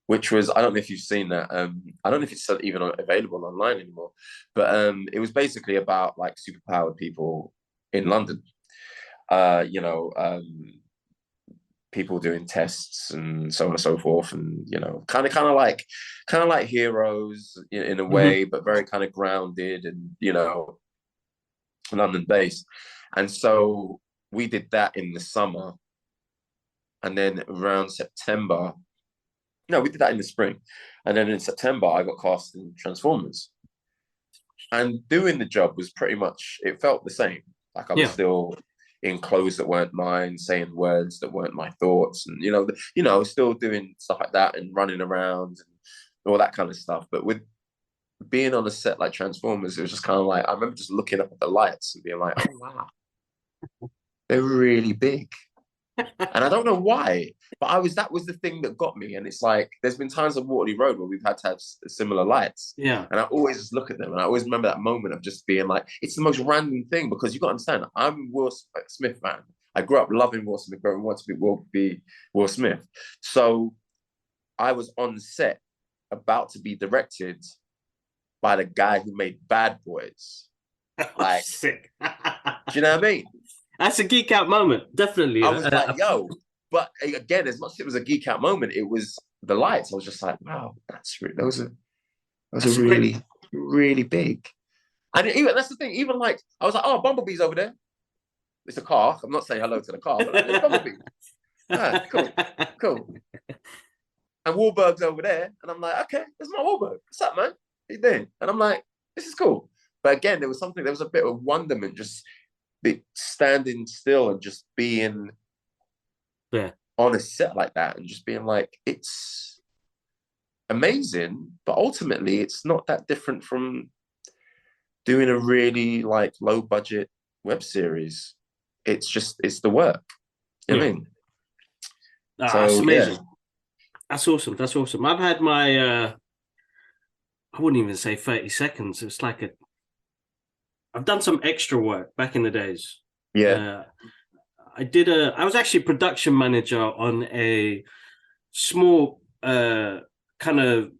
which was, I don't know if you've seen that. I don't know if it's even available online anymore, but it was basically about like superpowered people in London. People doing tests and so on and so forth, and kind of like heroes in a way, but very kind of grounded and London based. And so we did that in the summer, and then around September, no, we did that in the spring, and then in September I got cast in Transformers, and doing the job was pretty much, it felt the same. Like I was still in clothes that weren't mine, saying words that weren't my thoughts, and still doing stuff like that and running around and all that kind of stuff. But with being on a set like Transformers, it was just kind of like, I remember just looking up at the lights and being like, oh wow, they're really big. And I don't know why, but that was the thing that got me. And it's like, there's been times on Waterloo Road where we've had to have similar lights. Yeah. And I always just look at them, and I always remember that moment of just being like, it's the most random thing, because you got to understand, I'm a Will Smith fan. I grew up loving Will Smith, growing wanted to be Will Smith. So I was on set about to be directed by the guy who made Bad Boys. Like, sick. Do you know what I mean? That's a geek out moment, definitely. I was like, yo, but again, as much as it was a geek out moment, it was the lights. I was just like, wow, those are really, really big. And even that's the thing, even like, I was like, oh, Bumblebee's over there. It's a car. I'm not saying hello to the car, but like, it's Bumblebee. Cool. And Wahlberg's over there. And I'm like, okay, there's my Wahlberg. What's up, man? What you doing? And I'm like, this is cool. But again, there was a bit of wonderment just standing still and just being on a set like that, and just being like, it's amazing, but ultimately it's not that different from doing a really like low budget web series. It's the work. You know what I mean? That's amazing. Yeah. That's awesome. I've had my I wouldn't even say 30 seconds. It's like I've done some extra work back in the days. Yeah. I was actually production manager on a small kind of,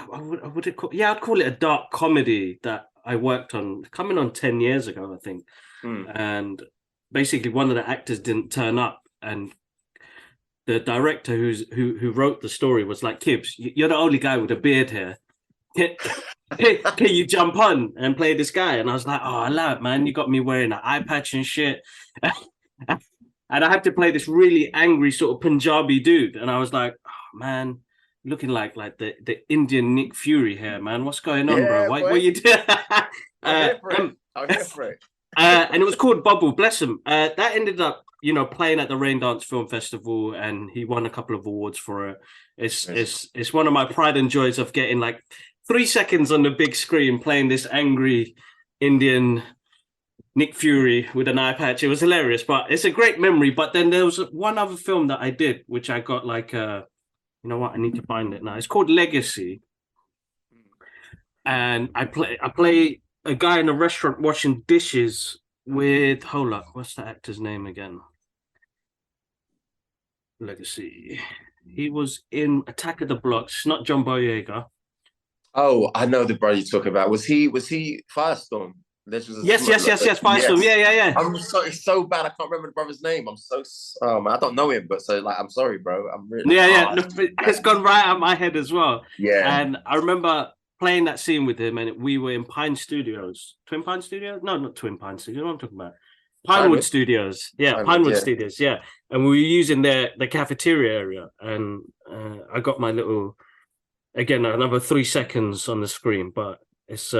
what would it call? Yeah, I'd call it a dark comedy that I worked on coming on 10 years ago, I think. And basically one of the actors didn't turn up, and the director who wrote the story was like, Kibbs, you're the only guy with a beard here. Can you jump on and play this guy? And I was like, oh, allow it, man. You got me wearing an eye patch and shit. And I have to play this really angry sort of Punjabi dude. And I was like, oh, man, looking like the Indian Nick Fury here, man. What's going on, bro? What you doing? I'm here for it. And it was called Bubble, bless him. That ended up, playing at the Rain Dance Film Festival, and he won a couple of awards for it. It's one of my pride and joys of getting like 3 seconds on the big screen playing this angry Indian Nick Fury with an eye patch. It was hilarious, but it's a great memory. But then there was one other film that I did, which I got like, you know what? I need to find it now. It's called Legacy. And I play a guy in a restaurant washing dishes with, hold up, what's the actor's name again? Legacy. He was in Attack of the Blocks, not John Boyega. Oh, I know the brother you talk about. Was he Firestorm? Yes, Firestorm. Yes. Yeah. It's so bad. I can't remember the brother's name. I'm so I don't know him, but so like, I'm sorry, bro. I'm really It's gone right out of my head as well. Yeah. And I remember playing that scene with him, and we were in Pine Studios, Twin Pine Studios. No, not Twin Pine Studios. What am I talking about? Pinewood Studios. Yeah, Pinewood Studios. Yeah, and we were using the cafeteria area, and I got my little, again, another 3 seconds on the screen, but it's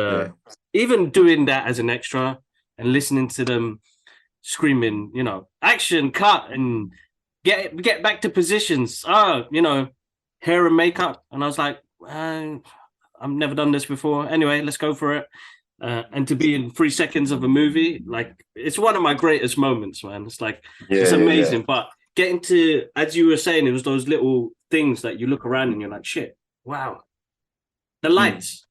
even doing that as an extra and listening to them screaming, you know, action, cut, and get back to positions. You know, hair and makeup, and I was like, I've never done this before. Anyway, let's go for it. And to be in 3 seconds of a movie, like, it's one of my greatest moments, man. It's like, it's amazing. But getting to, as you were saying, it was those little things that you look around and you're like, shit, wow. The lights,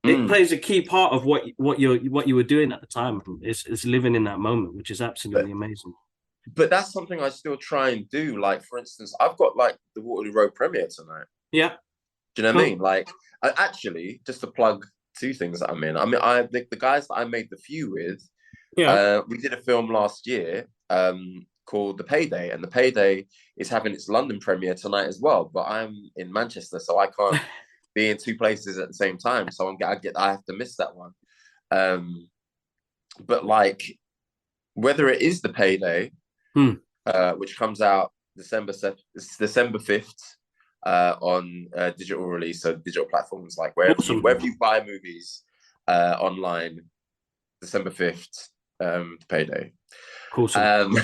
it plays a key part of what you were doing at the time. It's living in that moment, which is absolutely amazing. But that's something I still try and do. Like, for instance, I've got like the Waterloo Road premiere tonight. Yeah. Do you know what I mean? Like, actually, just to plug 2 things that I'm in. I mean, the guys that I made The Few with, we did a film last year called The Payday, and The Payday is having its London premiere tonight as well. But I'm in Manchester, so I can't be in 2 places at the same time. So I have to miss that one. But like, whether it is The Payday, which comes out December 5th. On digital release, so digital platforms like wherever you buy movies online, December 5th, Payday. Awesome.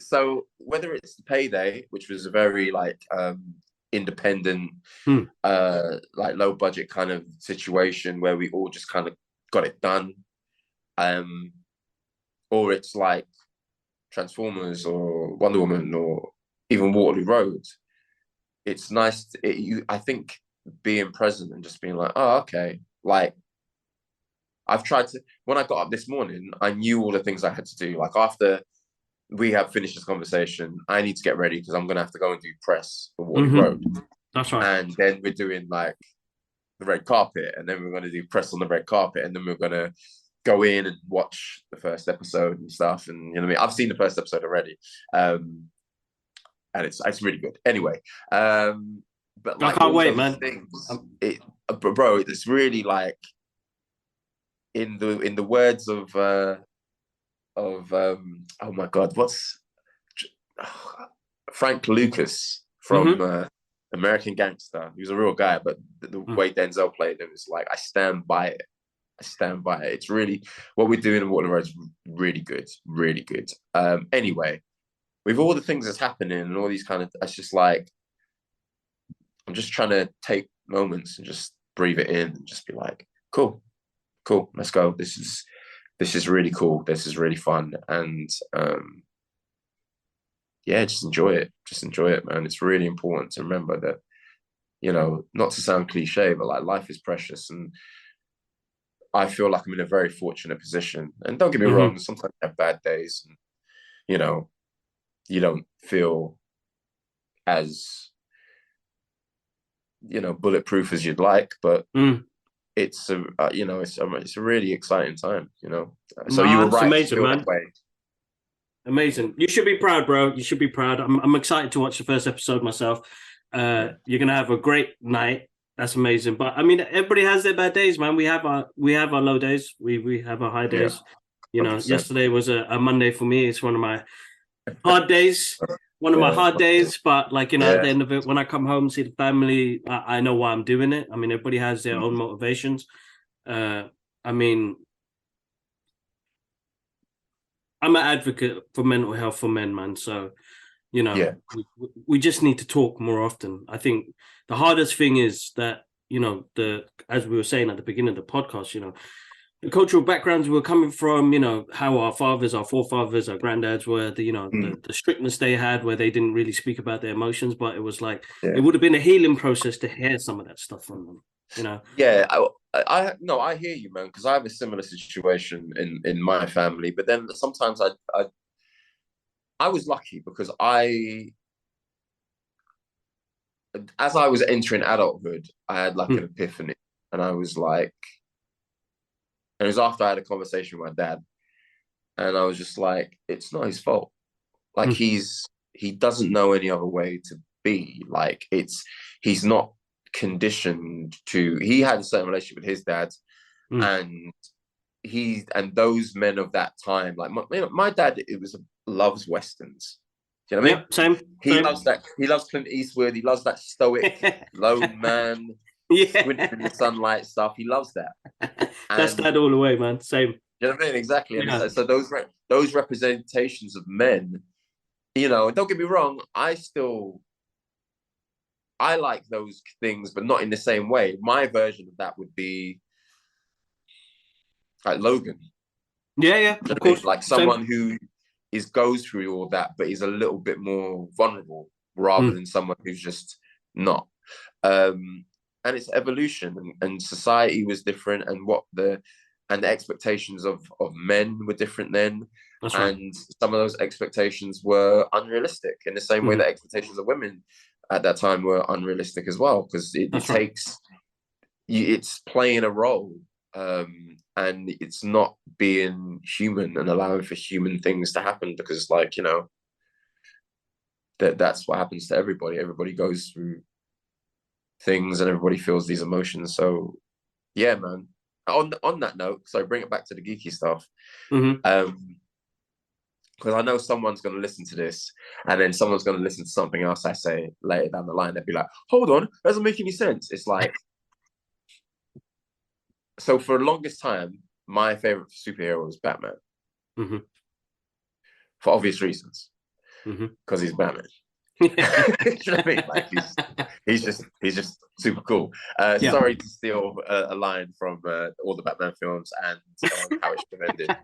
So whether it's The Payday, which was a very like independent, like low budget kind of situation where we all just kind of got it done, or it's like Transformers or Wonder Woman or even Waterloo Road, it's nice. I think being present and just being like, oh, okay. Like, I've tried to. When I got up this morning, I knew all the things I had to do. Like, after we have finished this conversation, I need to get ready because I'm gonna have to go and do press for Waterloo Road. That's right. And then we're doing like the red carpet, and then we're gonna do press on the red carpet, and then we're gonna go in and watch the first episode and stuff. And you know what I mean? I've seen the first episode already. And it's really good. Anyway, but like, I can't wait, man. Bro, it's really like, in the words of oh my God, what's Frank Lucas from American Gangster? He was a real guy, but the way Denzel played him is like, I stand by it. It's really, what we're doing in Waterloo Road is really good, really good. Anyway, with all the things that's happening and all these kind of, it's just like, I'm just trying to take moments and just breathe it in and just be like, cool, let's go. This is really cool. This is really fun. And just enjoy it, man. It's really important to remember that, you know, not to sound cliche, but like, life is precious. And I feel like I'm in a very fortunate position. And don't get me wrong, sometimes I have bad days and, you know, you don't feel as, you know, bulletproof as you'd like, but it's a it's a really exciting time, you know. So you were right, amazing, man. Amazing. You should be proud, bro. You should be proud. I'm excited to watch the first episode myself. You're gonna have a great night. That's amazing. But I mean, everybody has their bad days, man. We have our low days. We have our high days. You know, 100%. Yesterday was a Monday for me. It's one of my hard days. My hard days, but like, you know, at the end of it, when I come home, see the family, I know why I'm doing it. I mean, everybody has their own motivations. I mean, I'm an advocate for mental health for men, man. So, you know, we just need to talk more often. I think the hardest thing is that, you know, as we were saying at the beginning of the podcast, you know, the cultural backgrounds we're coming from, you know, how our fathers, our forefathers, our granddads were, the strictness they had, where they didn't really speak about their emotions, but it was like, it would have been a healing process to hear some of that stuff from them, you know? Yeah, I hear you, man, because I have a similar situation in my family, but then sometimes I was lucky because as I was entering adulthood, I had like an epiphany, and I was like, and it was after I had a conversation with my dad, and I was just like, it's not his fault. Like, he doesn't know any other way to be. Like, he's not conditioned to. He had a certain relationship with his dad, and those men of that time, like my dad, loves westerns. Do you know what I mean? Same. He loves that. He loves Clint Eastwood. He loves that stoic lone man, squinting in the sunlight stuff. He loves that. That's dad all the way, man. Same. You know what I mean? Exactly. Yeah. And so those representations of men, don't get me wrong, I like those things, but not in the same way. My version of that would be like Logan. Yeah, of course. Like someone who goes through all that, but is a little bit more vulnerable rather than someone who's just not. And it's evolution, and society was different, and the expectations of men were different then. That's right. And some of those expectations were unrealistic in the same way that expectations of women at that time were unrealistic as well, because it's playing a role, and it's not being human and allowing for human things to happen, because that's what happens to everybody goes through things and everybody feels these emotions. So yeah, man, on that note, so bring it back to the geeky stuff. Because I know someone's going to listen to this, and then someone's going to listen to something else I say later down the line. They'll be like, hold on, that doesn't make any sense. It's like, so for the longest time, my favorite superhero was Batman. For obvious reasons. Because he's Batman. You know what I mean? Like he's just super cool. Sorry to steal a line from all the Batman films and how it should have ended.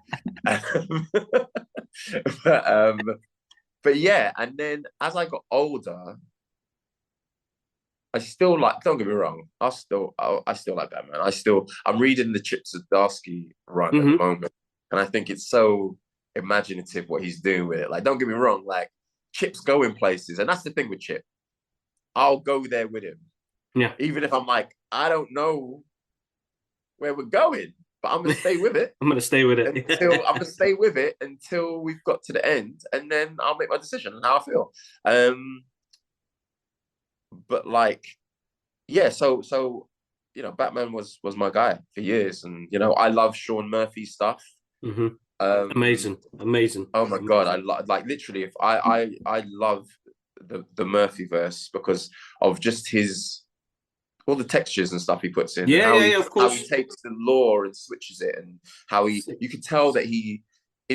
But yeah, and then as I got older, I still like. Don't get me wrong. I still like Batman. I'm reading the Chip Zdarsky run at the moment, and I think it's so imaginative what he's doing with it. Like, don't get me wrong. Like, Chip's going places, and that's the thing with Chip. I'll go there with him. Yeah. Even if I'm like, I don't know where we're going, but I'm gonna stay with it. I'm gonna stay with it until we've got to the end, and then I'll make my decision on how I feel. But like, yeah, so Batman was my guy for years, and I love Sean Murphy stuff. Amazing. Oh my god, I like literally. If I love the Murphyverse because of just all the textures and stuff he puts in. Of course. How he takes the lore and switches it, and how you could tell that he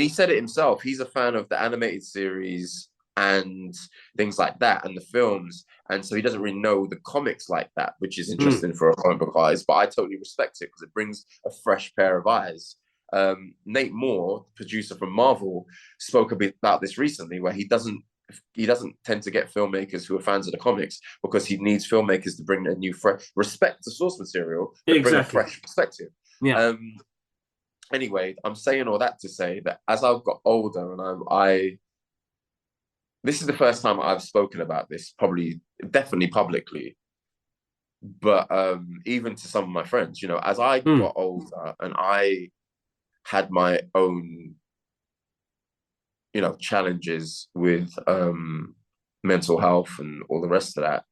said it himself. He's a fan of the animated series and things like that, and the films, and so he doesn't really know the comics like that, which is interesting for a comic book eyes. But I totally respect it because it brings a fresh pair of eyes. Nate Moore, producer from Marvel, spoke a bit about this recently, where he doesn't tend to get filmmakers who are fans of the comics because he needs filmmakers to bring a new respect to source material, but bring a fresh perspective. Yeah. Anyway, I'm saying all that to say that as I've got older, and this is the first time I've spoken about this, definitely publicly, but even to some of my friends, as I got older and I had my own, challenges with mental health and all the rest of that,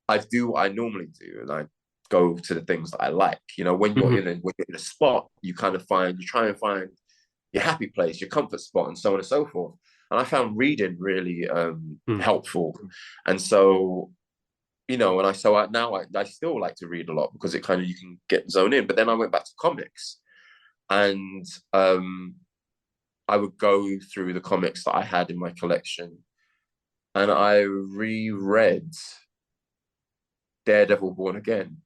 I normally do, and I go to the things that I like. When you're in a spot, you try and find your happy place, your comfort spot, and so on and so forth. And I found reading really helpful. And so, now I still like to read a lot because it you can get zone in. But then I went back to comics, and I would go through the comics that I had in my collection, and I reread Daredevil Born Again.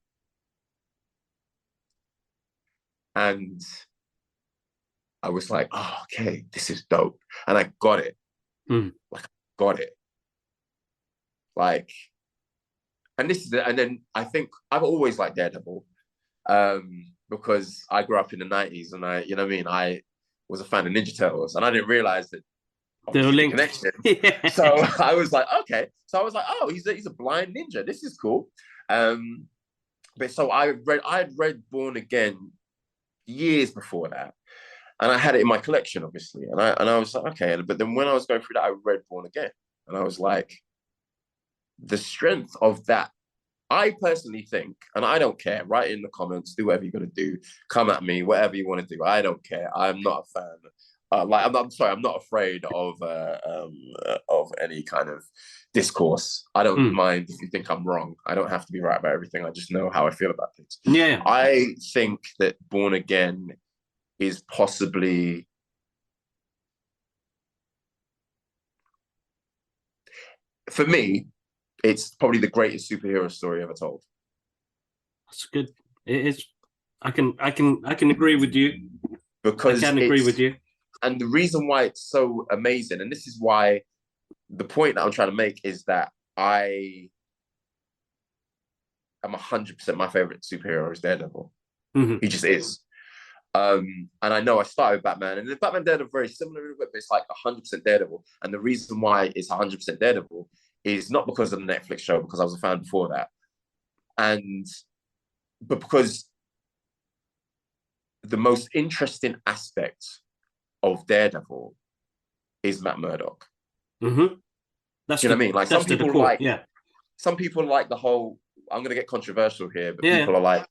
And I was like, oh, okay, this is dope. And I got it. Got it. Like, and then I think I've always liked Daredevil, because I grew up in the 90s, and I was a fan of Ninja Turtles, and I didn't realize that the connection. So I was like, okay. So I was like, oh, he's a blind ninja. This is cool. But so I had read Born Again years before that, and I had it in my collection, obviously. And I was like, okay. But then when I was going through that, I read Born Again, and I was like, the strength of that I personally think, and I don't care, write in the comments, do whatever you're going to do, come at me, whatever you want to do. I don't care. I'm not a fan. I'm not afraid of any kind of discourse. I don't mind if you think I'm wrong. I don't have to be right about everything. I just know how I feel about things. Yeah. I think that Born Again is possibly, for me, it's probably the greatest superhero story ever told. That's good. It is. I can agree with you. Because I can agree with you. And the reason why it's so amazing, and this is why the point that I'm trying to make is that I am 100% my favorite superhero is Daredevil. He just is. And I know I started with Batman, and the Batman Daredevil very similar, but it's like 100% Daredevil. And the reason why it's 100% Daredevil is not because of the Netflix show, because I was a fan before that, but because the most interesting aspect of Daredevil is Matt Murdock. That's Do you know what I mean? Like some people like the whole. I'm going to get controversial here, but people are like,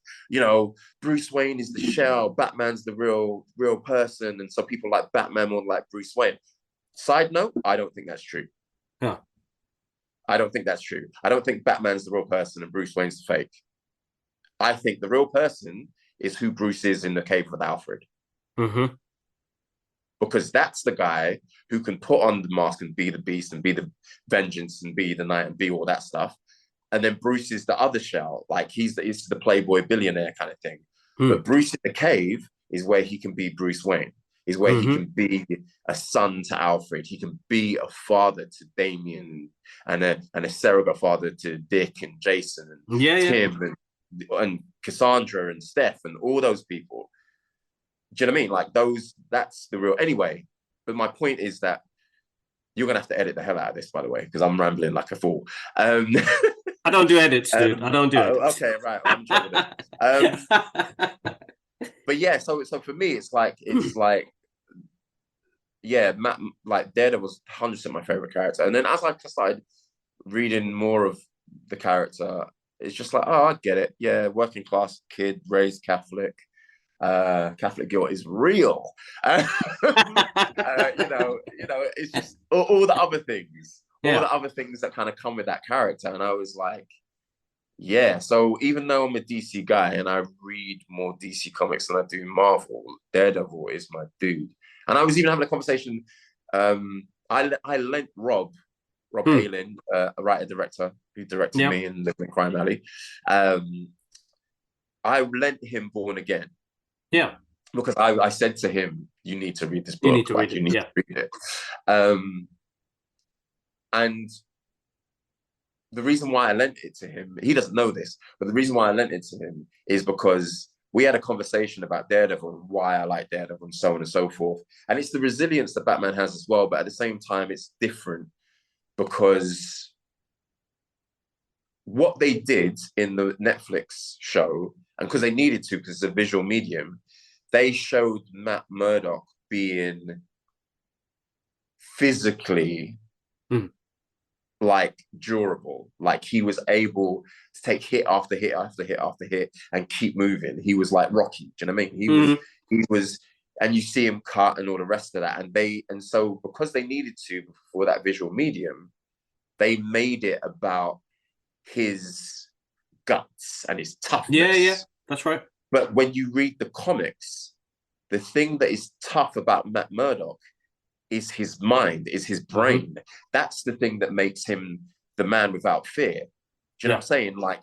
Bruce Wayne is the shell, Batman's the real person, and some people like Batman more like Bruce Wayne. Side note, I don't think that's true. I don't think that's true. I don't think Batman's the real person and Bruce Wayne's the fake. I think the real person is who Bruce is in the cave with Alfred. Because that's the guy who can put on the mask and be the Beast and be the Vengeance and be the Knight and be all that stuff. And then Bruce is the other shell, like he's the playboy billionaire kind of thing. But Bruce in the cave is where he can be Bruce Wayne. Is where he can be a son to Alfred. He can be a father to Damien and a surrogate father to Dick and Jason and Tim and Cassandra and Steph and all those people. Do you know what I mean? Like that's the real. Anyway, but my point is that you're gonna have to edit the hell out of this, by the way, because I'm rambling like a fool. I don't do edits, dude. I don't do edits. Okay, right. I'm sure but yeah, so for me, it's like Matt, like Daredevil was 100% my favorite character, and then as I started reading more of the character, it's just like, oh, I get it. Yeah, working class kid, raised Catholic. Catholic guilt is real. It's just all the other things, all the other things that kind of come with that character. And I was like, yeah. So even though I'm a DC guy and I read more DC comics than I do Marvel, Daredevil is my dude. And I was even having a conversation. I lent Rob Palin, a writer director who directed me in Living Crime Alley. I lent him Born Again. Yeah. Because I said to him, you need to read this book. You need to read it. And the reason why I lent it to him, he doesn't know this, but the reason why I lent it to him is because we had a conversation about Daredevil and why I like Daredevil and so on and so forth. And it's the resilience that Batman has as well, but at the same time, it's different because what they did in the Netflix show, and because they needed to, because it's a visual medium, they showed Matt Murdock being physically like durable. Like he was able to take hit after hit after hit after hit and keep moving. He was like Rocky. Do you know what I mean? He was, and you see him cut and all the rest of that. And so because they needed to for that visual medium, they made it about his guts and his toughness. Yeah, that's right. But when you read the comics, the thing that is tough about Matt Murdock is his mind, is his brain. That's the thing that makes him the man without fear. Do you know what I'm saying? Like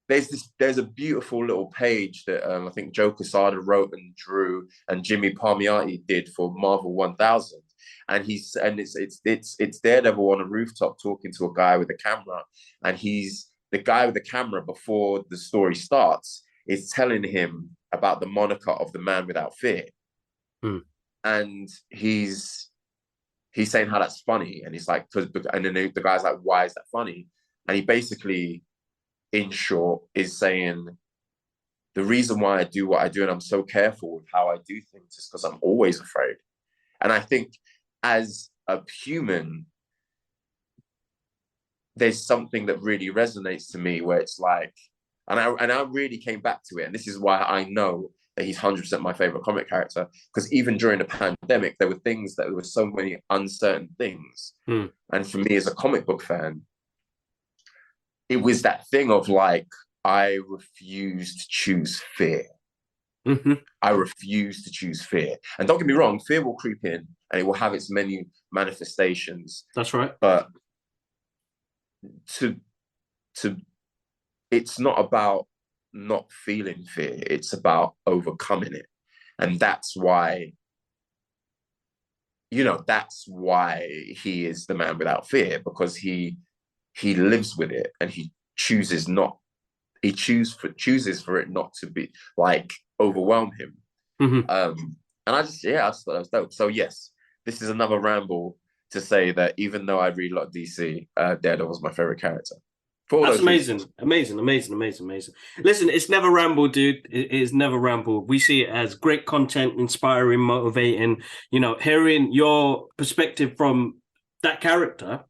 there's a beautiful little page that I think Joe Quesada wrote and drew, and Jimmy Palmiotti did for Marvel 1000. And it's Daredevil on a rooftop talking to a guy with a camera, and the guy with the camera before the story starts is telling him about the moniker of the man without fear. And he's saying how that's funny. And he's like, and then the guy's like, why is that funny? And he basically, in short, is saying, the reason why I do what I do and I'm so careful with how I do things is because I'm always afraid. And I think as a human, there's something that really resonates to me where it's like, and I really came back to it, and this is why I know that he's 100% my favorite comic character, because even during the pandemic, there were things that there were so many uncertain things, and for me as a comic book fan, it was that thing of like, I refuse to choose fear. I refuse to choose fear. And don't get me wrong, fear will creep in and it will have its many manifestations. That's right. But it's not about not feeling fear. It's about overcoming it. And that's why, that's why he is the man without fear, because he lives with it and he chooses for it not to be like overwhelm him. And I just thought that was dope. So yes, this is another ramble to say that even though I really like DC, Daredevil was my favorite character. That's amazing. Amazing. Listen, it's never ramble, dude. It is never ramble. We see it as great content, inspiring, motivating, hearing your perspective from that character,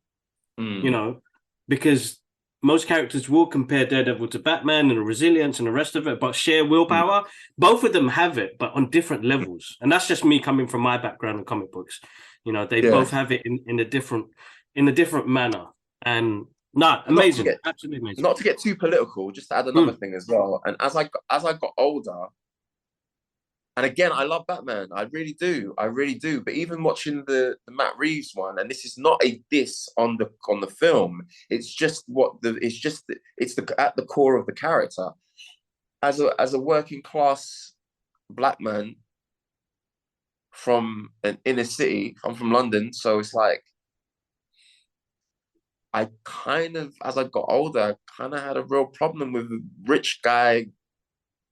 because most characters will compare Daredevil to Batman and the resilience and the rest of it, but sheer willpower, both of them have it, but on different levels. And that's just me coming from my background in comic books. They both have it in a different manner. And amazing, absolutely amazing. Not to get too political, just to add another thing as well. And as I got older, and again, I love Batman. I really do. But even watching the Matt Reeves one, and this is not a diss on the film. It's just it's at the core of the character. As a working class black man from an inner city, I'm from London, so it's like I kind of, as I got older, I kind of had a real problem with a rich guy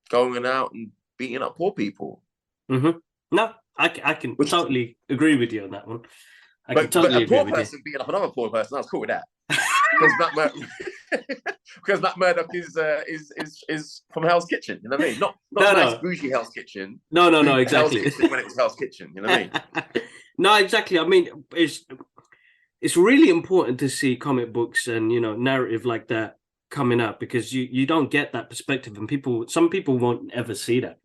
going out and beating up poor people. No, I can totally agree with you on that one. But a poor person beating up another poor person, I was cool with that. Because Matt Murdock is from Hell's Kitchen, you know what I mean? Not nice bougie Hell's Kitchen. No, exactly. Hell's Kitchen when it was Hell's Kitchen, you know what I mean? No, exactly. I mean, it's really important to see comic books and narrative like that coming up, because you don't get that perspective, and some people won't ever see that.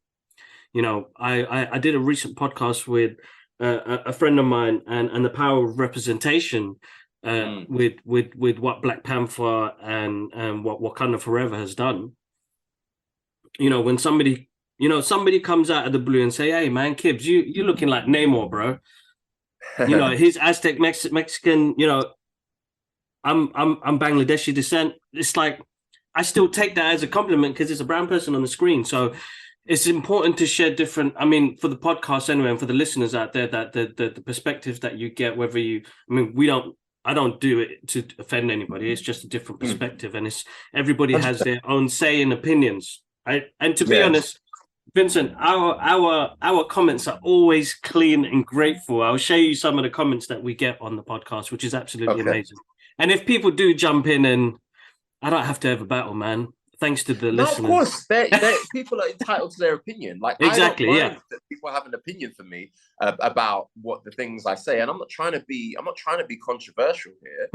I did a recent podcast with a friend of mine, and the power of representation with what Black Panther and what Wakanda Forever has done. When somebody comes out of the blue and say, "Hey man, Kibbs, you looking like Namor, bro." He's Aztec Mexican, I'm Bangladeshi descent. It's like, I still take that as a compliment because it's a brown person on the screen. So it's important to share different, for the podcast anyway, and for the listeners out there, that the perspectives that you get, I don't do it to offend anybody. It's just a different perspective, and everybody has their own say and opinions. And to be honest, Vincent, our comments are always clean and grateful. I'll show you some of the comments that we get on the podcast, which is absolutely amazing. And if people do jump in, and I don't have to have a battle, man. Thanks to the listeners. Of course, people are entitled to their opinion. Like, exactly, I don't mind that people have an opinion for me about what the things I say, and I'm not trying to be controversial here.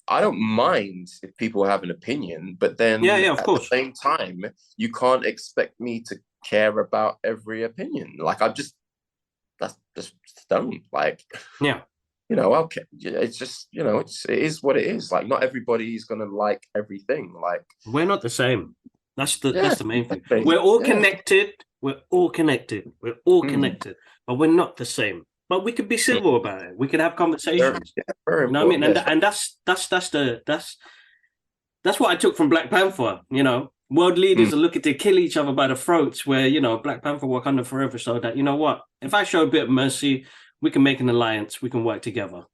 I don't mind if people have an opinion, but then of course. the same time, you can't expect me to care about every opinion. Like, that's just don't like. Yeah. Okay, it's just, it is what it is. Like, not everybody is gonna like everything. Like, we're not the same. That's the main thing. We're all connected. We're all connected. But we're not the same. But we could be civil about it. We could have conversations. Very you know what I mean? And that's what I took from Black Panther. World leaders are looking to kill each other by the throats. Where Black Panther Wakanda Forever, so that what, if I show a bit of mercy, we can make an alliance. We can work together.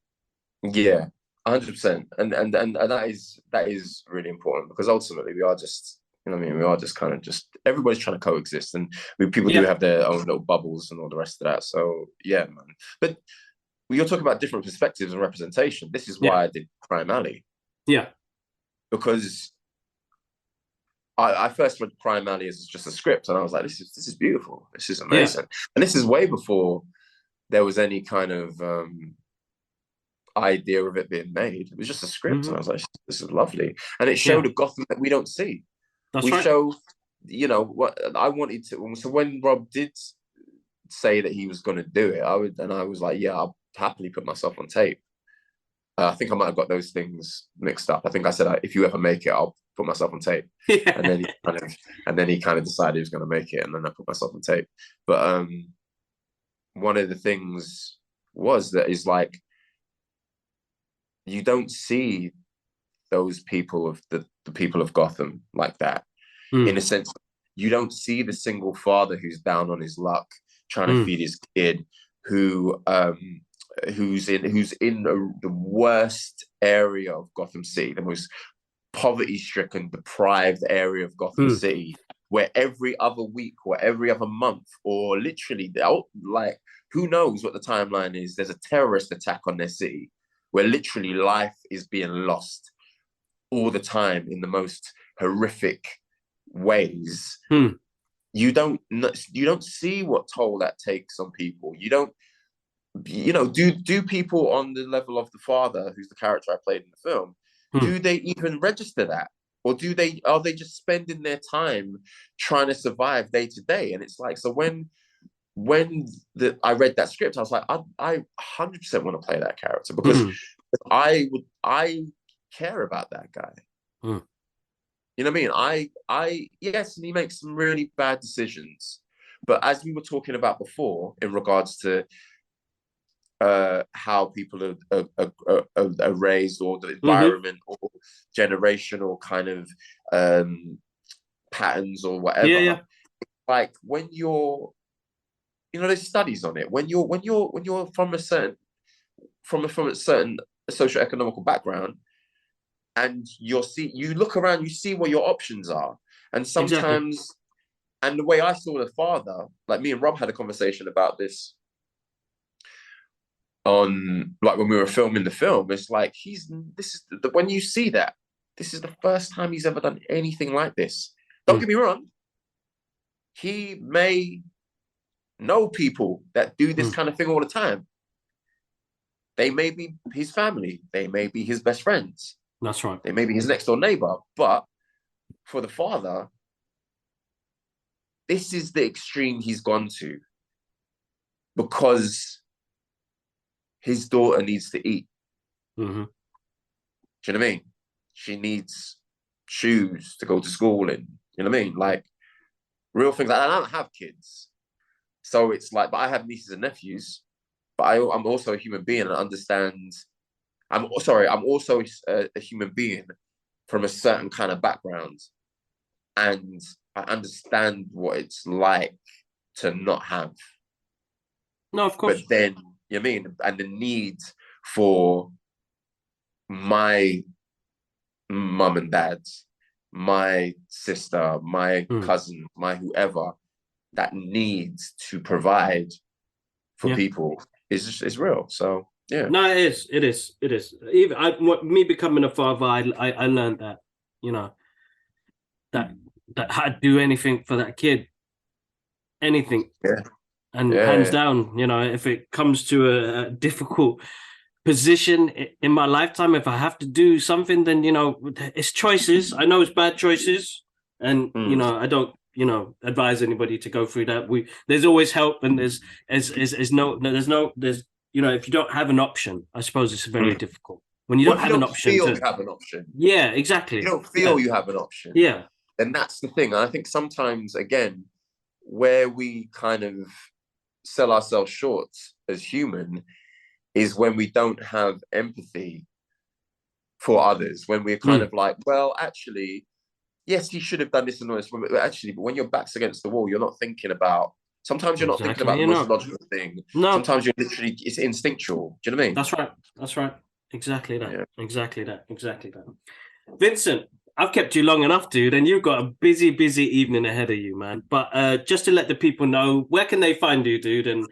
Yeah, 100%. And that is really important, because ultimately we are just, we are just kind of everybody's trying to coexist, and people do have their own little bubbles and all the rest of that. So yeah, man. But you're talking about different perspectives and representation. This is why I did Crime Alley. Yeah, because I first read Crime Alley as just a script, and I was like, this is beautiful. This is amazing. And this is way before there was any kind of idea of it being made. It was just a script, and Mm-hmm. I was like, this is lovely. And it Yeah, showed a Gotham that we don't see. that's We right. show, you know, what I wanted to. So when Rob did say that he was going to do it, I was like, yeah, I'll happily put myself on tape. I think I might have got those things mixed up. I think I said, if you ever make it, I'll put myself on tape. Yeah. And then he kind of decided he was going to make it, and then I put myself on tape. But one of the things was that is like, you don't see those people of the people of Gotham like that. In a sense, you don't see the single father who's down on his luck trying to feed his kid, who's in the worst area of Gotham City, the most poverty-stricken, deprived area of Gotham City, where every other week or every other month, or literally, like, who knows what the timeline is, there's a terrorist attack on their city, where literally life is being lost all the time in the most horrific ways. You don't see what toll that takes on people. You don't, do people on the level of the father, who's the character I played in the film, do they even register that? Or are they just spending their time trying to survive day to day? And it's like, so when I read that script, I was like, I 100% want to play that character, because I care about that guy. You know what I mean? I yes, and he makes some really bad decisions. But as we were talking about before, in regards to how people are raised, or the environment, or generational kind of patterns, or whatever. Yeah. Like, when you're, there's studies on it. When you're from a certain socioeconomical background, and you look around, you see what your options are, and sometimes, Exactly. and the way I saw the father, like, me and Rob had a conversation about this on, like, when we were filming the film. It's like, when you see that, this is the first time he's ever done anything like this. Don't get me wrong, he may know people that do this kind of thing all the time. They may be his family, they may be his best friends, That's right. they may be his next door neighbor. But for the father, this is the extreme he's gone to, because his daughter needs to eat. Do you know what I mean? She needs shoes to go to school in. You know what I mean? Like, real things. I don't have kids, so it's like, but I have nieces and nephews. But I'm also a human being and understand. I'm also a human being from a certain kind of background, and I understand what it's like to not have. No, of course. But then, you know what I mean? And the need for my mum and dads, my sister, my cousin, my whoever, that needs to provide for people is real. So yeah. No, it is. Even me becoming a father, I learned that, that I'd do anything for that kid, anything. And hands down, if it comes to a difficult position in my lifetime, if I have to do something, then it's choices. I know it's bad choices, and I don't advise anybody to go through that. There's always help, and there's if you don't have an option, I suppose it's very difficult when you don't have an option. You have an option. Yeah, exactly. You don't feel you have an option. Yeah, and that's the thing. And I think sometimes, again, where we kind of sell ourselves short as human is when we don't have empathy for others, when we're kind of like, well, actually, yes, he should have done this and this, but actually, but when your back's against the wall, you're not thinking about, sometimes you're not thinking about the most logical thing. No. Sometimes you're literally, it's instinctual. Do you know what I mean? That's right. Exactly that. Yeah. Exactly that. Vincent, I've kept you long enough, dude, and you've got a busy evening ahead of you, man. But just to let the people know, where can they find you, dude? And,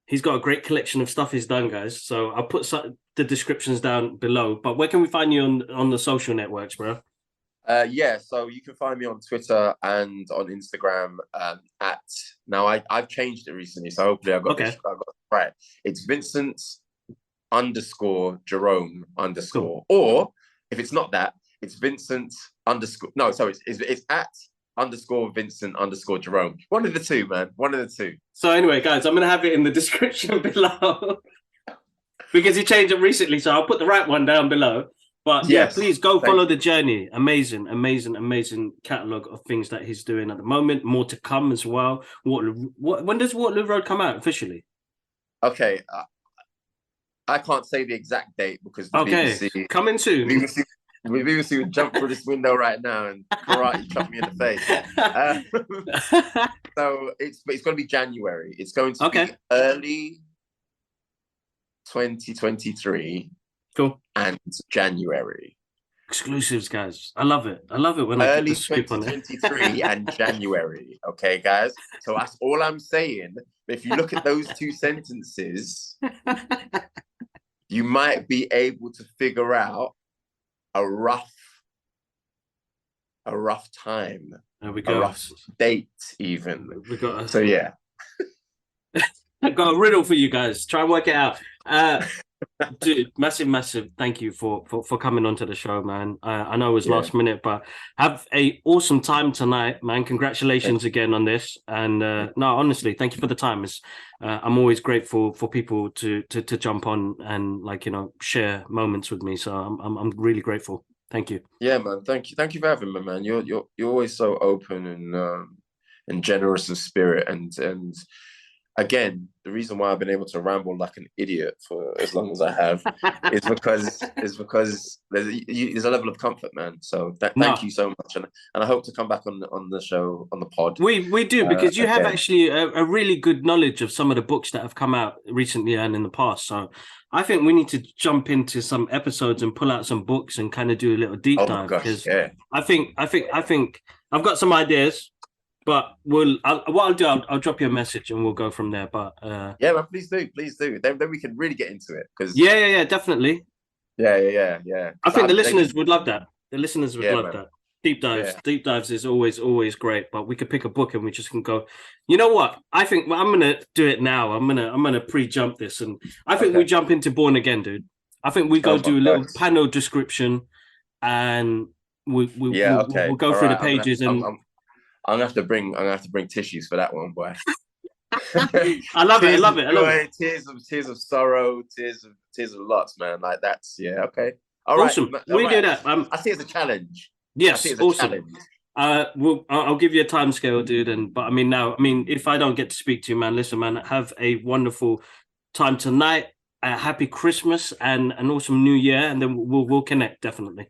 he's got a great collection of stuff he's done, guys. So I'll put the descriptions down below. But where can we find you on the social networks, bro? So you can find me on Twitter and on Instagram now I've changed it recently, so hopefully I got this right. It's Vincent underscore Jerome underscore. Cool. Or if it's not that, it's Vincent underscore. No, sorry, it's at underscore Vincent underscore Jerome. One of the two, man. One of the two. So anyway, guys, I'm going to have it in the description below because he changed it recently. So I'll put the right one down below. But yeah, please go follow the journey. Amazing, amazing, amazing catalog of things that he's doing at the moment. More to come as well. When does Waterloo Road come out officially? Okay, I can't say the exact date because the BBC coming soon. BBC would jump through this window right now and karate chop me in the face. So it's going to be January. It's going to be early 2023. Cool. And January. Exclusives, guys. I love it. I love it when I early 2023 and January. Okay, guys. So that's all I'm saying. If you look at those two sentences, you might be able to figure out a rough time. There we go. A rough date, even. So yeah. I've got a riddle for you guys. Try and work it out. Dude, massive thank you for coming onto the show, man. I know it was last minute, but have a awesome time tonight, man. Congratulations again on this. And no, honestly, thank you for the time. I'm always grateful for people to jump on and share moments with me. So I'm really grateful. Thank you. Yeah, man. Thank you for having me, man. You're always so open and generous of spirit and again, the reason why I've been able to ramble like an idiot for as long as I have is because there's a level of comfort, man. So thank you so much, and I hope to come back on the show, on the pod. We do, because you have actually a really good knowledge of some of the books that have come out recently and in the past. So I think we need to jump into some episodes and pull out some books and kind of do a little deep dive. Gosh, yeah. I think I've got some ideas. But what I'll do, I'll drop you a message and we'll go from there. But yeah, man, please do. Then we can really get into it. Because yeah, definitely. Yeah. I think the listeners would love that. The listeners would love that. Deep dives is always great. But we could pick a book and we just can go. You know what? I think I'm gonna do it now. I'm gonna pre-jump this, and I think we jump into Born Again, dude. I think we go do a little panel description, and we'll go through the pages I'm gonna have to bring tissues for that one, boy. I love it. Tears of sorrow, tears of lots, man. Like that's okay. Awesome. Right. We do that. I see it as a challenge. Yes, awesome. I'll give you a time scale, dude. But if I don't get to speak to you, man, listen, man, have a wonderful time tonight. Happy Christmas and an awesome New Year, and then we'll connect definitely.